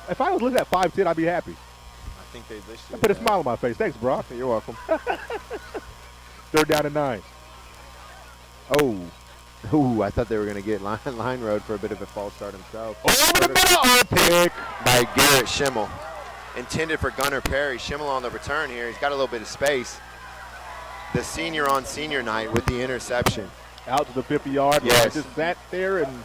S2: If I was listed at 5'10", I'd be happy.
S1: I think they listed.
S2: I put a smile on my face. Thanks, Brock.
S1: You're welcome.
S2: Third down and 9.
S1: Oh, I thought they were going to get line road for a bit of a false start himself.
S2: Over the middle, pick
S1: by Garrett Schimmel. Intended for Gunnar Perry. Schimmel on the return here. He's got a little bit of space. The senior on senior night with the interception.
S2: Out to the 50-yard line. Just sat there and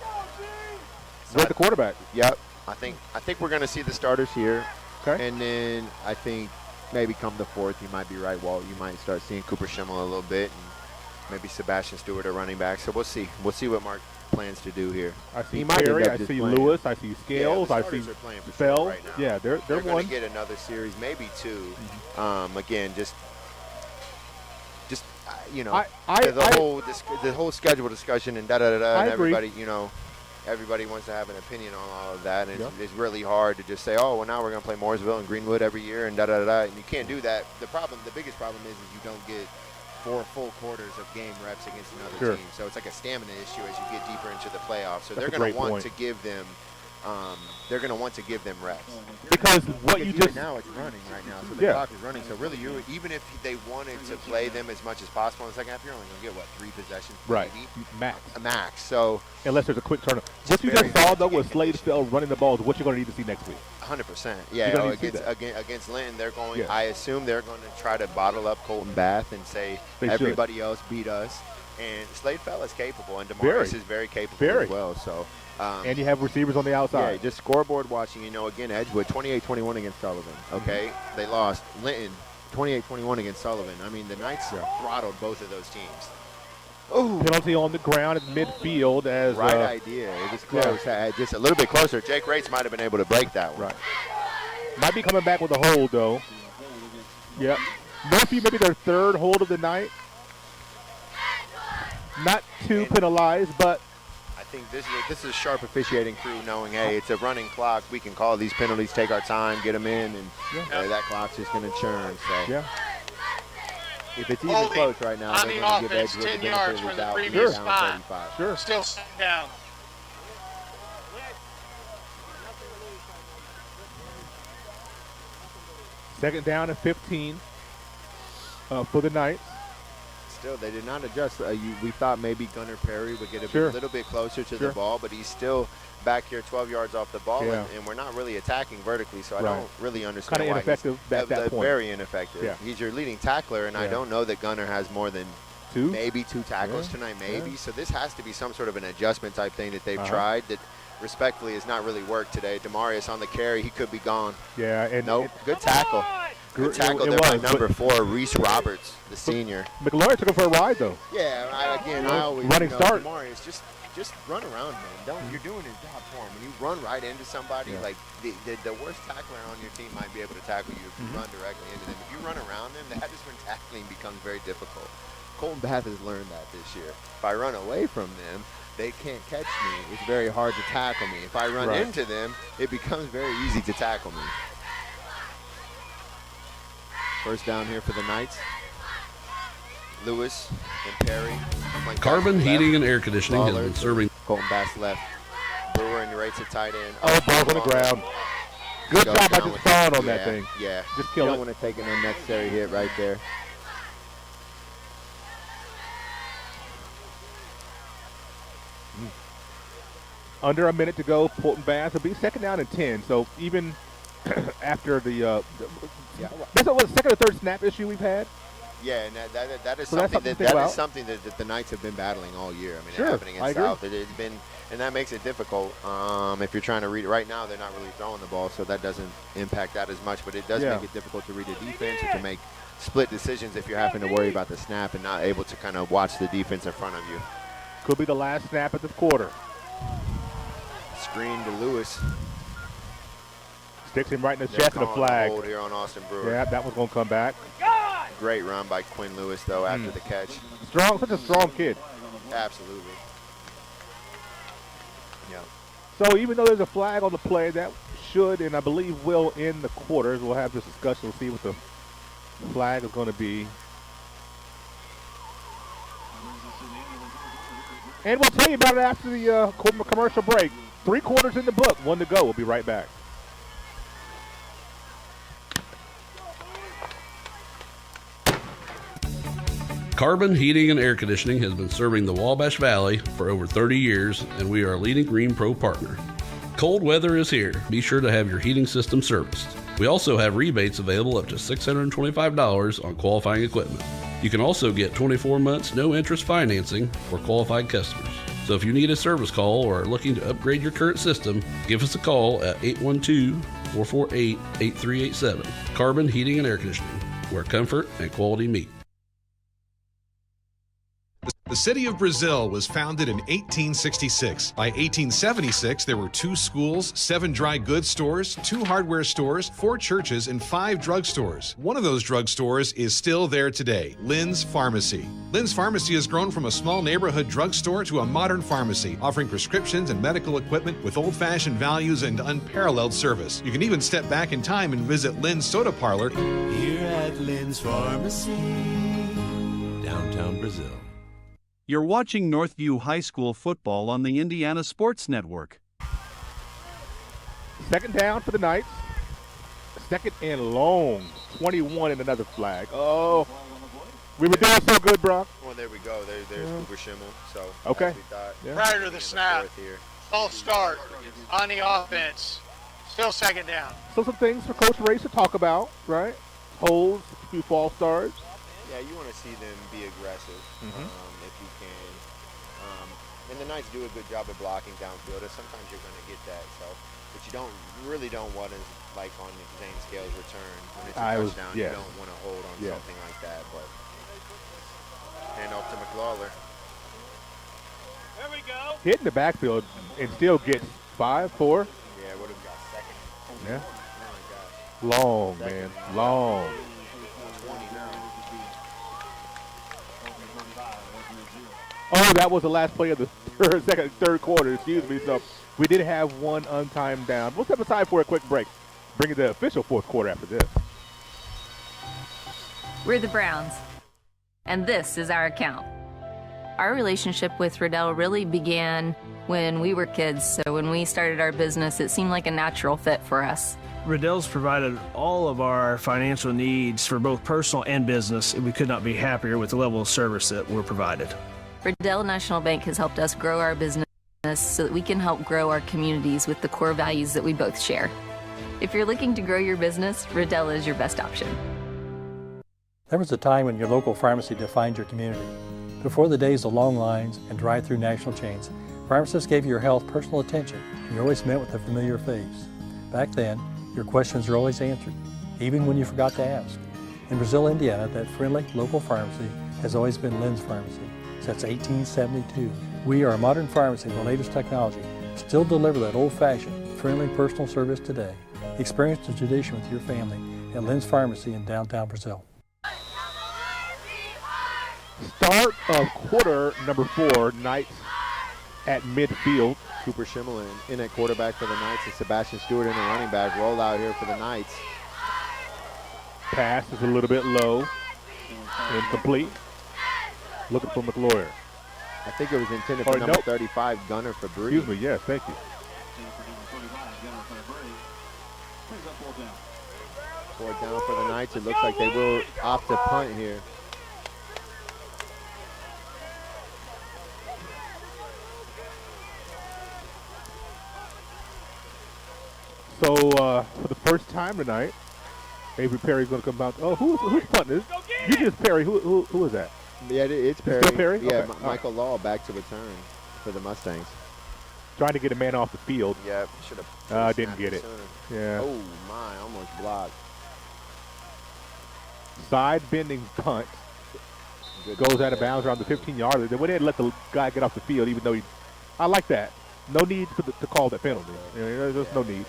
S2: with the quarterback.
S1: Yep. I think we're going to see the starters here.
S2: Okay.
S1: And then I think maybe come the fourth, you might be right, Walt. You might start seeing Cooper Schimmel a little bit, and maybe Sebastian Stewart, a running back. So we'll see. We'll see what Mark plans to do here.
S2: I see Perry, I see Lewis, I see Scales, I see Fell.
S1: Right now.
S2: Yeah, they're
S1: going to get another series, maybe two. Again, just you know, the whole schedule discussion and and everybody, you know, everybody wants to have an opinion on all of that, and it's really hard to just say, oh, well, now we're going to play Mooresville and Greenwood every year, and and you can't do that. The biggest problem is you don't get 4 full quarters of game reps against another team, so it's like a stamina issue as you get deeper into the playoffs. So they're going to want to give them. They're going to want to give them reps.
S2: Because what you just
S1: now it's running right now, so the clock is running. So really, even if they wanted to play them as much as possible in the second half, you're only going to get 3 possessions,
S2: right?
S1: Maybe? Max. So
S2: unless there's a quick turnover. What you just saw though with Slade Fell running the ball is what you're going to need to see next week.
S1: 100%. Yeah. Against Linton, they're going. Yeah. I assume they're going to try to bottle up Colton Bath and say everybody else beat us. And Slade Fell is capable, and Demaris is very capable as well. So.
S2: And you have receivers on the outside.
S1: Yeah, just scoreboard watching. You know, again, Edgewood 28-21 against Sullivan. Okay, they lost. Linton 28-21 against Sullivan. I mean, the Knights throttled both of those teams.
S2: Ooh. Penalty on the ground at midfield as
S1: idea. It was close. Just a little bit closer. Jake Rates might have been able to break that one.
S2: Right. Might be coming back with a hold though. Yep. Northview maybe their 3rd hold of the night. Not too penalized, but.
S1: I think this is sharp officiating crew knowing, hey, it's a running clock. We can call these penalties, take our time, get them in, and that clock's just going to churn. So if it's even close right now,
S9: on
S1: they're
S9: the
S1: going to give
S9: offense,
S1: Edgewood
S9: 10 yards from the previous spot.
S2: Sure.
S9: Still down.
S2: Second down and 15. for the Knights.
S1: Still, they did not adjust. We thought maybe Gunnar Perry would get a little bit closer to the ball, but he's still back here 12 yards off the ball, and we're not really attacking vertically, so I don't really understand
S2: why
S1: ineffective
S2: at that point.
S1: Very ineffective. Yeah. He's your leading tackler, and I don't know that Gunnar has more than maybe two tackles tonight, maybe. So this has to be some sort of an adjustment type thing that they've tried that respectfully has not really worked today. Demarius on the carry, he could be gone.
S2: Yeah, and
S1: good tackle. Good tackle there by number 4, Reese Roberts, the senior.
S2: McLaurin took him for a ride, though.
S1: Yeah, I always
S2: running start.
S1: Demarius, just run around him. You're doing his job for him. When you run right into somebody, like the worst tackler on your team might be able to tackle you if you run directly into them. If you run around them, that is when tackling becomes very difficult. Colton Bath has learned that this year. If I run away from them, they can't catch me. It's very hard to tackle me. If I run into them, it becomes very easy to tackle me. First down here for the Knights. Lewis and Perry.
S3: Carbon Heating and Air Conditioning has been serving.
S1: Colton Bass left. Brewer in the right to tight end.
S2: Ball's on the ground. Good job by just falling on that thing.
S1: Yeah.
S2: Just kill
S1: it.
S2: You
S1: don't want to take an unnecessary hit right there.
S2: Under a minute to go, Colton Bass will be second down and 10. So even after the that's what second or third snap issue we've had.
S1: Yeah, and that is something that is something that the Knights have been battling all year. I mean, happening in South. It's been, and that makes it difficult. If you're trying to read it right now, they're not really throwing the ball, so that doesn't impact that as much. But it does make it difficult to read the defense or to make split decisions if you're having to worry about the snap and not able to kind of watch the defense in front of you.
S2: Could be the last snap of the quarter.
S1: Screen to Lewis.
S2: Sticks him right in the chest of the flag.
S1: Hold here on Austin Brewer.
S2: Yeah, that was going to come back.
S1: Great run by Quinn Lewis, though, after the catch.
S2: Such a strong kid.
S1: Absolutely. Yeah.
S2: So even though there's a flag on the play, that should and I believe will end the quarters. We'll have this discussion. We'll see what the flag is going to be. And we'll tell you about it after the commercial break. 3 quarters in the book, 1 to go. We'll be right back.
S3: Carbon Heating and Air Conditioning has been serving the Wabash Valley for over 30 years, and we are a leading Green Pro partner. Cold weather is here. Be sure to have your heating system serviced. We also have rebates available up to $625 on qualifying equipment. You can also get 24 months no-interest financing for qualified customers. So if you need a service call or are looking to upgrade your current system, give us a call at 812-448-8387. Carbon Heating and Air Conditioning, where comfort and quality meet.
S11: The city of Brazil was founded in 1866. By 1876, there were 2 schools, 7 dry goods stores, 2 hardware stores, 4 churches, and 5 drugstores. One of those drugstores is still there today, Lynn's Pharmacy. Lynn's Pharmacy has grown from a small neighborhood drugstore to a modern pharmacy, offering prescriptions and medical equipment with old-fashioned values and unparalleled service. You can even step back in time and visit Lynn's Soda Parlor
S13: here at Lynn's Pharmacy, downtown Brazil.
S18: You're watching Northview High School football on the Indiana Sports Network.
S2: Second down for the Knights. Second and long. 21 and another flag. Oh, we were doing so good, Brock.
S1: Well, there we go. There's Cooper Schimmel. So
S2: okay.
S9: Prior to the snap, false start on the offense. Still second down.
S2: So some things for Coach Race to talk about, right? Holds, a few false starts.
S1: Yeah, you want to see them be aggressive if you can. And the Knights do a good job of blocking downfield. Sometimes you're going to get that. So, but you really don't want to, like on the Zane Scales return, when it's a touchdown, you don't want to hold on something like that. But hand off to McLaurin.
S9: There we go.
S2: Hit in the backfield and still gets 5, 4.
S1: Yeah, would have got second.
S2: Yeah.
S1: Oh my God.
S2: Long, man. Long.
S1: 20 now.
S2: Oh, that was the last play of the third quarter. Excuse me. So we did have one untimed down. We'll step aside for a quick break. Bring it to the official fourth quarter after this.
S20: We're the Browns, and this is our account. Our relationship with Riddell really began when we were kids, so when we started our business, it seemed like a natural fit for us.
S4: Riddell's provided all of our financial needs for both personal and business, and we could not be happier with the level of service that we're provided.
S20: Riddell National Bank has helped us grow our business so that we can help grow our communities with the core values that we both share. If you're looking to grow your business, Riddell is your best option.
S6: There was a time when your local pharmacy defined your community. Before the days of long lines and drive-through national chains, pharmacists gave your health personal attention, and you always met with a familiar face. Back then, your questions were always answered, even when you forgot to ask. In Brazil, Indiana, that friendly local pharmacy has always been Lynn's Pharmacy since 1872. We are a modern pharmacy with the latest technology, still deliver that old-fashioned, friendly personal service today. Experience the tradition with your family at Lynn's Pharmacy in downtown Brazil.
S2: Start of quarter number 4, Knights at midfield.
S1: Cooper Schimmel in at quarterback for the Knights, and Sebastian Stewart in a running back. Roll out here for the Knights.
S2: Pass is a little bit low. Incomplete. Looking for McLaurin.
S1: I think it was intended for number 35, Gunner Fabry.
S2: Excuse me, yes, thank you.
S1: Fourth down for the Knights. It looks like they will opt to punt here.
S2: So for the first time tonight, Avery Perry's going to come out. Oh, who's punting this? You just Perry. Who is that?
S1: Yeah, it's Perry.
S2: Still Perry?
S1: Yeah,
S2: Okay.
S1: Michael Law back to return for the Mustangs.
S2: Trying to get a man off the field.
S1: Yeah, should have.
S2: Didn't get it.
S1: Sooner.
S2: Yeah.
S1: Oh my, almost blocked.
S2: Side bending punt.
S1: Good
S2: Goes out of bounds around the 15-yard line. They went ahead and let the guy get off the field, even though I like that. No need to call that penalty. There's no need.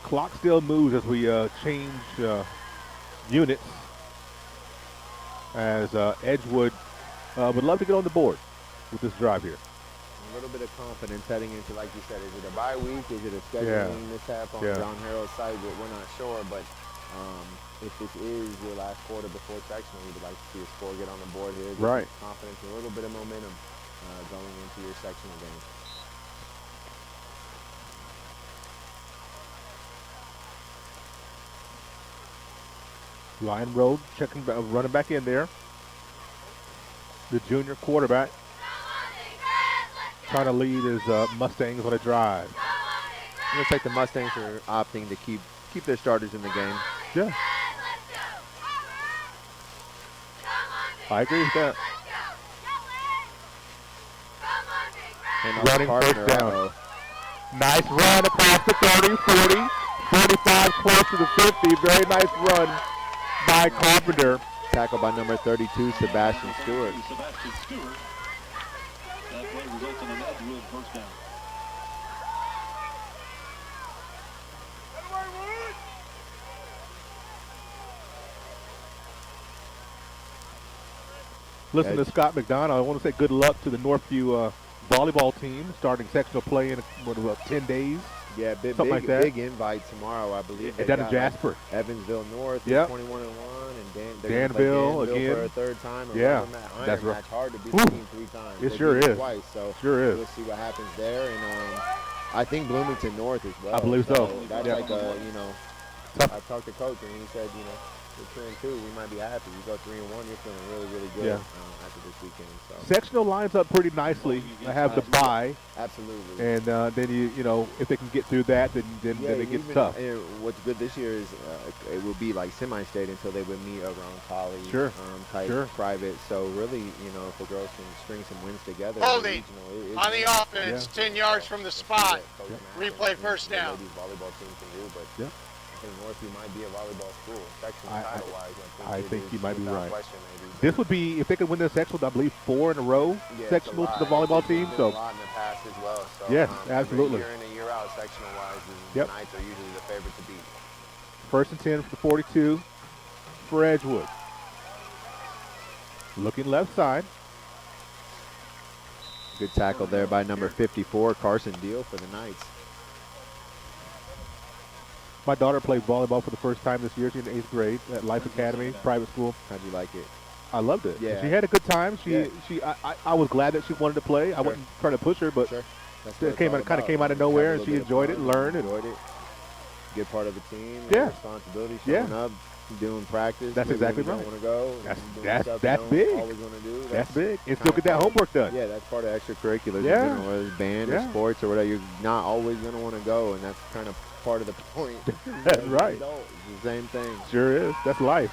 S2: Clock still moves as we change units. As Edgewood would love to get on the board with this drive here.
S1: A little bit of confidence heading into, like you said, is it a bye week? Is it a scheduling mishap on John Harrell's side? We're not sure, but if this is your last quarter before sectional, you would like to see a score get on the board here.
S2: Right.
S1: Confidence, a little bit of momentum going into your sectional game.
S2: Lion Road running back in there. The junior quarterback trying to lead his Mustangs on a drive.
S1: It looks like the Mustangs are opting to keep their starters in the game.
S2: Yeah. I agree with that.
S1: And
S2: running first down. Nice run across the 30, 40, 45, close to the 50. Very nice run by Carpenter.
S1: Tackled by number 32, Sebastian Stewart.
S17: Sebastian Stewart. That play results in an Edgewood first down.
S2: Listen to Scott McDonald. I want to say good luck to the Northview volleyball team starting sectional play in about 10 days.
S1: Yeah,
S2: something like that.
S1: Big invite tomorrow, I believe.
S2: Down in Jasper.
S1: Evansville North,
S2: yep.
S1: 21-1, and
S2: Danville again
S1: for a third time.
S2: Yeah, that's right.
S1: It's hard to beat the team 3 times.
S2: It sure is.
S1: Twice, so
S2: sure is.
S1: We'll see what happens there, and I think Bloomington North as well.
S2: I believe so.
S1: That's
S2: yep.
S1: like a, I talked to Coach and he said, we're 2-2. We might be happy. You go 3-1, you're feeling really, really good after this weekend. So.
S2: Sectional lines up pretty nicely. I have the bye.
S1: Absolutely.
S2: And then you if they can get through that, then it gets tough.
S1: And what's good this year is it will be like semi-state until they would meet around college type private. So really, if the girls can string some wins together.
S9: Holding on the offense, 10 yards from the spot. Replay first down.
S1: These volleyball teams can do, but I think Northview might be a volleyball school.
S2: I think you might be right. This would be, if they could win this sectional, I believe 4 in a row sectionals to the volleyball team. So
S1: a lot in the past as well. So,
S2: yes, absolutely.
S1: Year in and year out, sectional-wise, the Knights are usually the favorite to beat.
S2: First and 10 for the 42 for Edgewood. Looking left side.
S1: Good tackle there by number 54, Carson Deal for the Knights.
S2: My daughter played volleyball for the first time this year. She's in 8th grade at Life Academy, private school.
S1: How'd you like it?
S2: I loved it.
S1: Yeah.
S2: She had a good time. I was glad that she wanted to play. I wasn't trying to push her, but It came out of nowhere, and she enjoyed it, learned it.
S1: Get part of the team.
S2: Yeah.
S1: Responsibility, showing up, doing practice.
S2: That's exactly right.
S1: Want to go.
S2: That's big.
S1: Always want to do.
S2: That's big. And still get that homework done.
S1: Yeah, that's part of extracurriculars.
S2: Yeah.
S1: Whether it's band or sports or whatever, you're not always going to want to go, and that's kind of part of the point.
S2: That's right.
S1: It's the same thing.
S2: Sure is. That's life.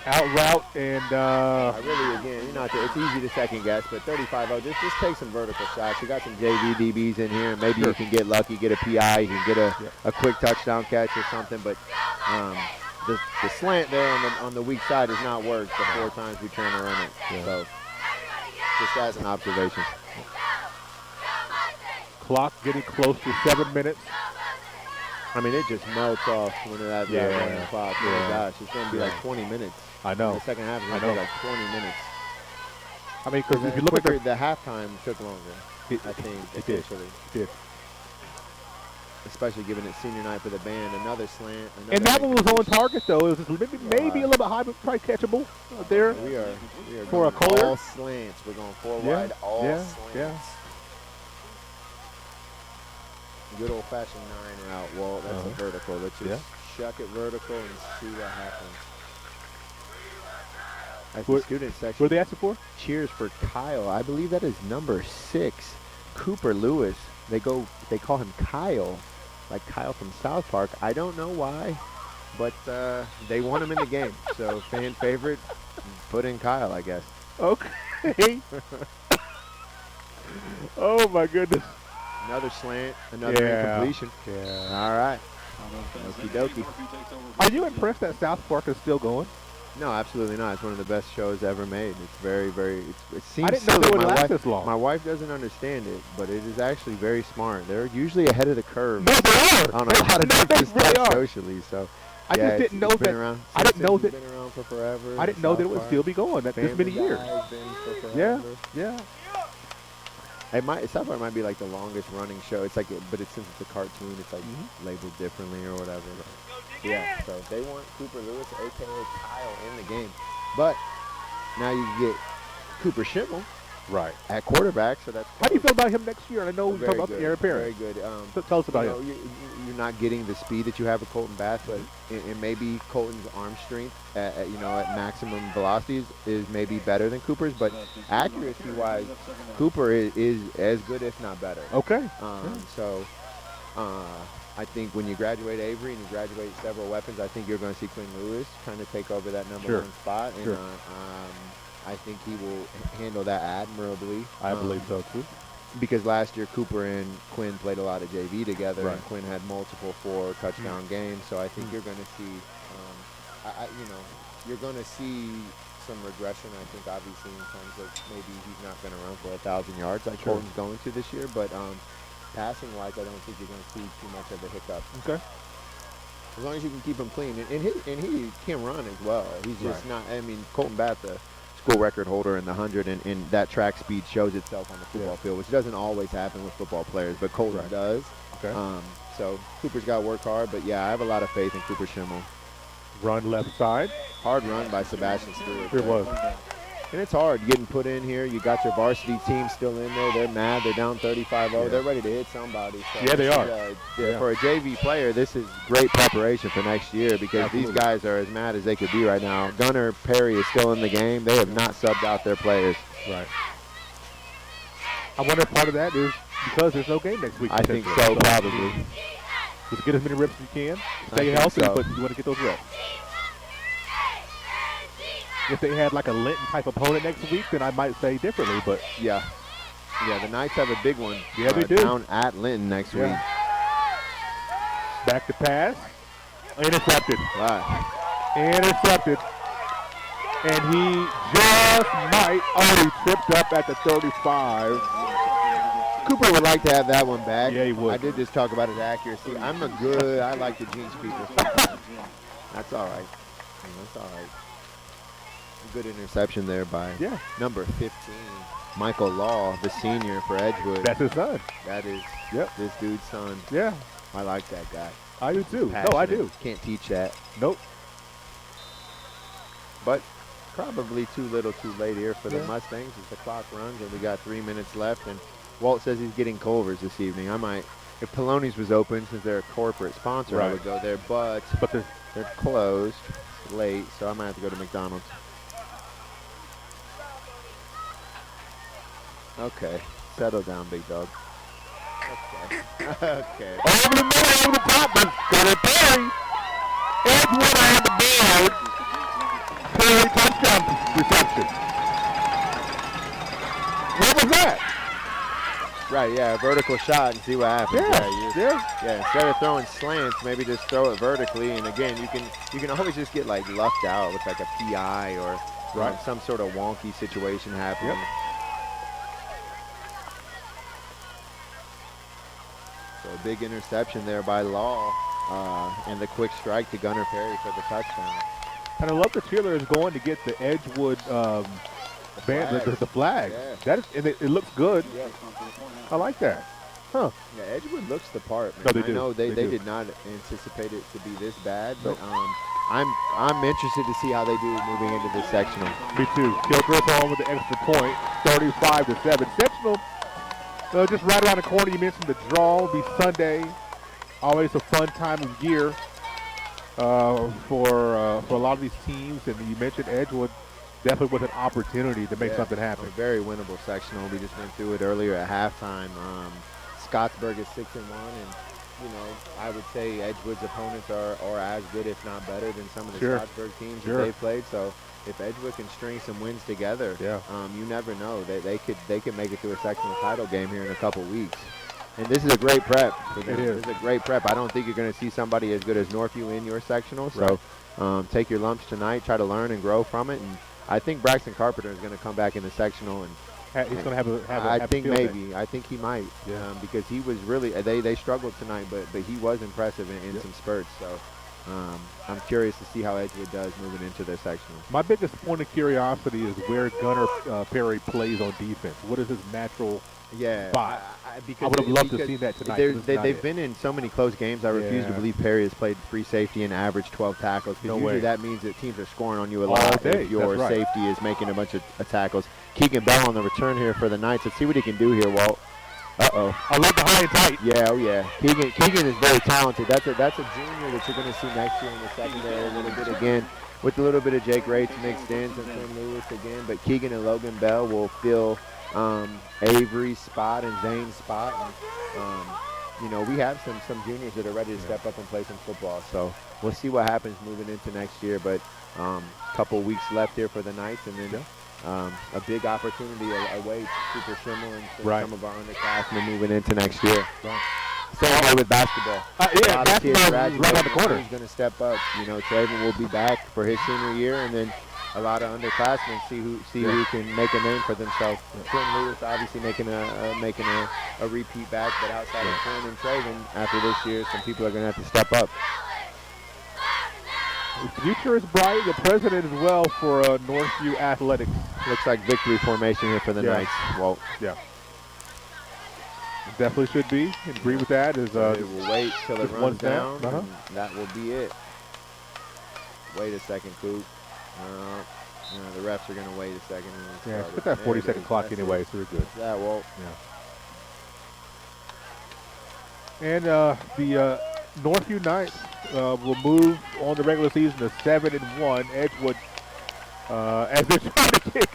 S2: Out route and
S1: I really, again, it's easy to second guess, but 35-0, just take some vertical shots. You got some JV DBs in here, and maybe you can get lucky, get a PI, you can get a quick touchdown catch or something, but the slant there on the weak side has not worked the 4 times we try to run it. So just as an observation.
S2: Clock getting close to 7 minutes.
S1: I mean, it just melts off when it has that running clock. Oh, my gosh, it's going to be like 20 minutes.
S2: I know.
S1: The second half is going to be like 20 minutes.
S2: I mean, because if you look at
S1: the halftime took longer, I think, officially.
S2: It did.
S1: Especially given it's senior night for the band. Another slant.
S2: And that one was on target, though. It was maybe a little bit high, but probably catchable there.
S1: We are
S2: for a
S1: going
S2: Collier.
S1: all slants. We're going 4 wide, all slants.
S2: Yeah.
S1: Good old-fashioned 9 route, Walt. That's a vertical. Let's just shuck it vertical and see what happens. As the student section.
S2: What are they asking for?
S1: Cheers for Kyle. I believe that is number 6, Cooper Lewis. They call him Kyle, like Kyle from South Park. I don't know why, but they want him in the game. So fan favorite, put in Kyle, I guess.
S2: Okay. Oh my goodness.
S1: Another slant, another incompletion.
S2: Yeah.
S1: All right. Okie dokie.
S2: Are you impressed that South Park is still going?
S1: No, absolutely not. It's one of the best shows ever made. It's very, very. It seems
S2: I didn't know it would last this long.
S1: My wife doesn't understand it, but it is actually very smart. They're usually ahead of the curve.
S2: No, they are.
S1: On a lot of different stuff socially. So.
S2: I just didn't know that. I didn't know that.
S1: Been around for forever.
S2: I didn't know that it would still be going this many years. Yeah.
S1: South Park might be like the longest running show. It's like, but since it's a cartoon, it's like labeled differently or whatever. Yeah, so they want Cooper Lewis, a.k.a. Kyle, in the game. But now you get Cooper Schimmel at quarterback, so that's
S2: How do you feel about him next year? And I know we talked about the Aaron Perry.
S1: Very good.
S2: Tell us about him.
S1: You're not getting the speed that you have with Colton Bass, but and maybe Colton's arm strength at maximum velocities is maybe better than Cooper's, but accuracy-wise, Cooper is as good, if not better.
S2: Okay.
S1: So I think when you graduate Avery and you graduate several weapons, I think you're going to see Quinn Lewis kind of take over that number 1 spot, and I think he will handle that admirably.
S2: I believe so too.
S1: Because last year Cooper and Quinn played a lot of JV together, and Quinn had multiple 4-touchdown games. So I think you're going to see, you're going to see some regression. I think obviously in terms of maybe he's not going to run for 1,000 yards like Colton's going to this year, but passing wise, I don't think you're going to see too much of a hiccup.
S2: Okay.
S1: As long as you can keep him clean, and he can run as well. He's just not. I mean, Colton Bath, the school record holder in the 100, and that track speed shows itself on the football field, which doesn't always happen with football players, but Colton does.
S2: Okay.
S1: So Cooper's got to work hard, but yeah, I have a lot of faith in Cooper Schimmel.
S2: Run left side.
S1: Hard run by Sebastian Stewart.
S2: It was.
S1: And it's hard getting put in here. You got your varsity team still in there. They're mad. They're down 35-0. They're ready to hit somebody. So
S2: yeah, they are.
S1: For a JV player, this is great preparation for next year because these guys are as mad as they could be right now. Gunnar Perry is still in the game. They have not subbed out their players.
S2: Right. I wonder if part of that is because there's no game next week.
S1: I think so, probably.
S2: Just get as many reps as you can. Stay healthy, but you want to get those reps. If they had like a Linton type opponent next week, then I might say differently, but
S1: yeah, the Knights have a big one.
S2: Yeah, they do.
S1: Down at Linton next week.
S2: Back to pass, intercepted.
S1: Right.
S2: Intercepted, and he just might. Oh, he tripped up at the 35.
S1: Cooper would like to have that one back.
S2: Yeah, he would.
S1: I did just talk about his accuracy. I like to jinx people. That's all right. That's all right. Good interception there by number 15, Michael Law, the senior for Edgewood.
S2: That's his son.
S1: That is this dude's son.
S2: Yeah.
S1: I like that guy.
S2: I do too.
S1: Passionate.
S2: No, I do.
S1: Can't teach that.
S2: Nope.
S1: But probably too little too late here for the Mustangs as the clock runs and we got 3 minutes left. And Walt says he's getting Culver's this evening. I might, if Poloni's was open, since they're a corporate sponsor, I would go there. But they're closed late, so I might have to go to McDonald's. Okay, settle down, big dog. Okay. Okay.
S2: Over the middle, over the top, but Gunner Perry. Edgewood on the board. Perry touchdown reception. What was that?
S1: Right, yeah, a vertical shot and see what happens. Yeah, instead of throwing slants, maybe just throw it vertically. And again, you can always just get like lucked out with like a PI or some sort of wonky situation happening.
S2: Yep.
S1: So a big interception there by Law, and the quick strike to Gunner Perry for the touchdown.
S2: And I love the cheerleaders going to get the Edgewood band, the flag.
S1: Yeah.
S2: That is, and it looks good.
S1: Yeah.
S2: I like that. Huh.
S1: Yeah, Edgewood looks the part, man.
S2: No, they do.
S1: I know they
S2: do.
S1: did not anticipate it to be this bad, but I'm interested to see how they do moving into this sectional.
S2: Me too. Gilchrist home with the extra point, 35-7. Sectional. Just right around the corner, you mentioned the draw will be Sunday. Always a fun time of year for a lot of these teams. And you mentioned Edgewood definitely with an opportunity to make something happen.
S1: A very winnable sectional. We just went through it earlier at halftime. Scottsburg is 6-1, and I would say Edgewood's opponents are as good, if not better, than some of the Scottsburg teams that they've played. So if Edgewood can string some wins together, you never know. They could make it to a sectional title game here in a couple weeks. And this is a great prep for them. This is a great prep. I don't think you're going to see somebody as good as Northview in your sectional. So take your lumps tonight, try to learn and grow from it. And I think Braxton Carpenter is going to come back in the sectional, and
S2: he's going to have a
S1: I think maybe. I think he might, because he was really. They struggled tonight, but he was impressive in some spurts. So I'm curious to see how Edgewood does moving into their sectional.
S2: My biggest point of curiosity is where Gunner Perry plays on defense. What is his natural spot? I would have loved to see that tonight.
S1: They've been in so many close games. I refuse to believe Perry has played free safety and averaged 12 tackles. Because usually that means that teams are scoring on you a lot if your safety is making a bunch of tackles. Keegan Bell on the return here for the Knights. Let's see what he can do here, Walt. Uh-oh.
S2: I love the high and tight.
S1: Yeah, oh yeah. Keegan is very talented. That's a junior that you're going to see next year in the secondary a little bit again, with a little bit of Jake Rates mixed in, some Tim Lewis again. But Keegan and Logan Bell will fill Avery's spot and Zane's spot. And, we have some juniors that are ready to step up and play some football. So we'll see what happens moving into next year. But a couple weeks left here for the Knights, and then a big opportunity away, super similar to some of our underclassmen moving into next year. Same way with basketball.
S2: Basketball right on the corner.
S1: He's going to step up. Traven will be back for his senior year, and then a lot of underclassmen see who can make a name for themselves. Quentin Lewis obviously making a repeat back, but outside of Quentin and Traven, after this year, some people are going to have to step up.
S2: The future is bright. The president as well for Northview Athletics.
S1: Looks like victory formation here for the Knights. Walt.
S2: Yeah. It definitely should be. And agree with that.
S1: We'll wait till it runs down. And that will be it. Wait a second, Coop. The refs are going to wait a second.
S2: Yeah, put that 40-second clock anyway, so we're good.
S1: That Walt.
S2: Yeah. And the Northview Knights will move on the regular season to 7-1. Edgewood, as they're trying to get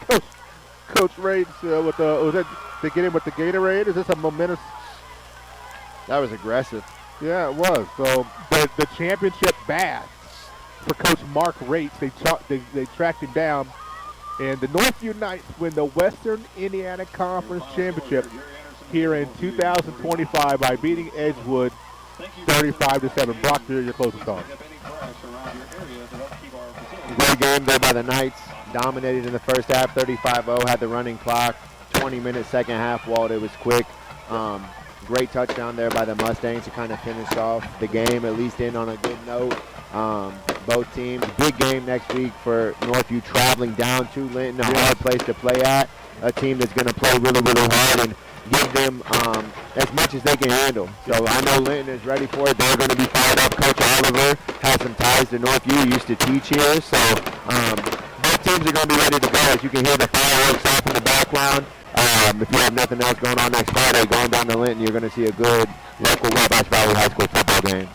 S2: Coach Rates with they get him with the Gatorade. Is this a momentous?
S1: That was aggressive.
S2: Yeah, it was. So the championship bath for Coach Mark Rates. They tracked him down, and the Northview Knights win the Western Indiana Conference Championship here in 2025 by beating Edgewood 35-7. Brock, your closing thoughts.
S1: Great game there by the Knights. Dominated in the first half, 35-0. Had the running clock. 20-minute second half, Walt. It was quick. Great touchdown there by the Mustangs to kind of finish off the game, at least in on a good note. Both teams. Big game next week for Northview, traveling down to Linton, a hard place to play at. A team that's going to play really, really hard and give them as much as they can handle. So I know Linton is ready for it. They're going to be fired up. Coach Oliver has some ties to Northview. Used to teach here. So both teams are going to be ready to go. As you can hear the fireworks off in the background. If you have nothing else going on next Friday, going down to Linton, you're going to see a good local Wabash Valley High School football game.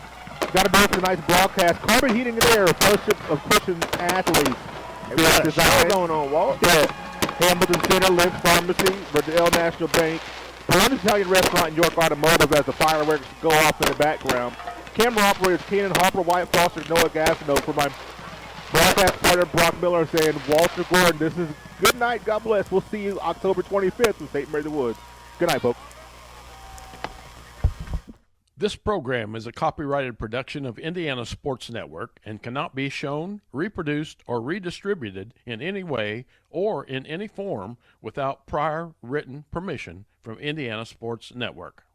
S2: Got to go for tonight's broadcast. Carbon Heating and Air, Fellowship of Christian Athletes.
S1: We got a show going on, Walt.
S2: Yeah. Hamilton Center, Lynch Pharmacy, Riddell National Bank, Columbus Italian Restaurant, and York Automotive as the fireworks go off in the background. Camera operators Keenan Harper, Wyatt Foster, Noah Gastineau. For my broadcast partner Brock Miller saying, Walter Gordon, this is good night. God bless. We'll see you October 25th in St. Mary the Woods. Good night, folks.
S16: This program is a copyrighted production of Indiana Sports Network and cannot be shown, reproduced, or redistributed in any way or in any form without prior written permission from Indiana Sports Network.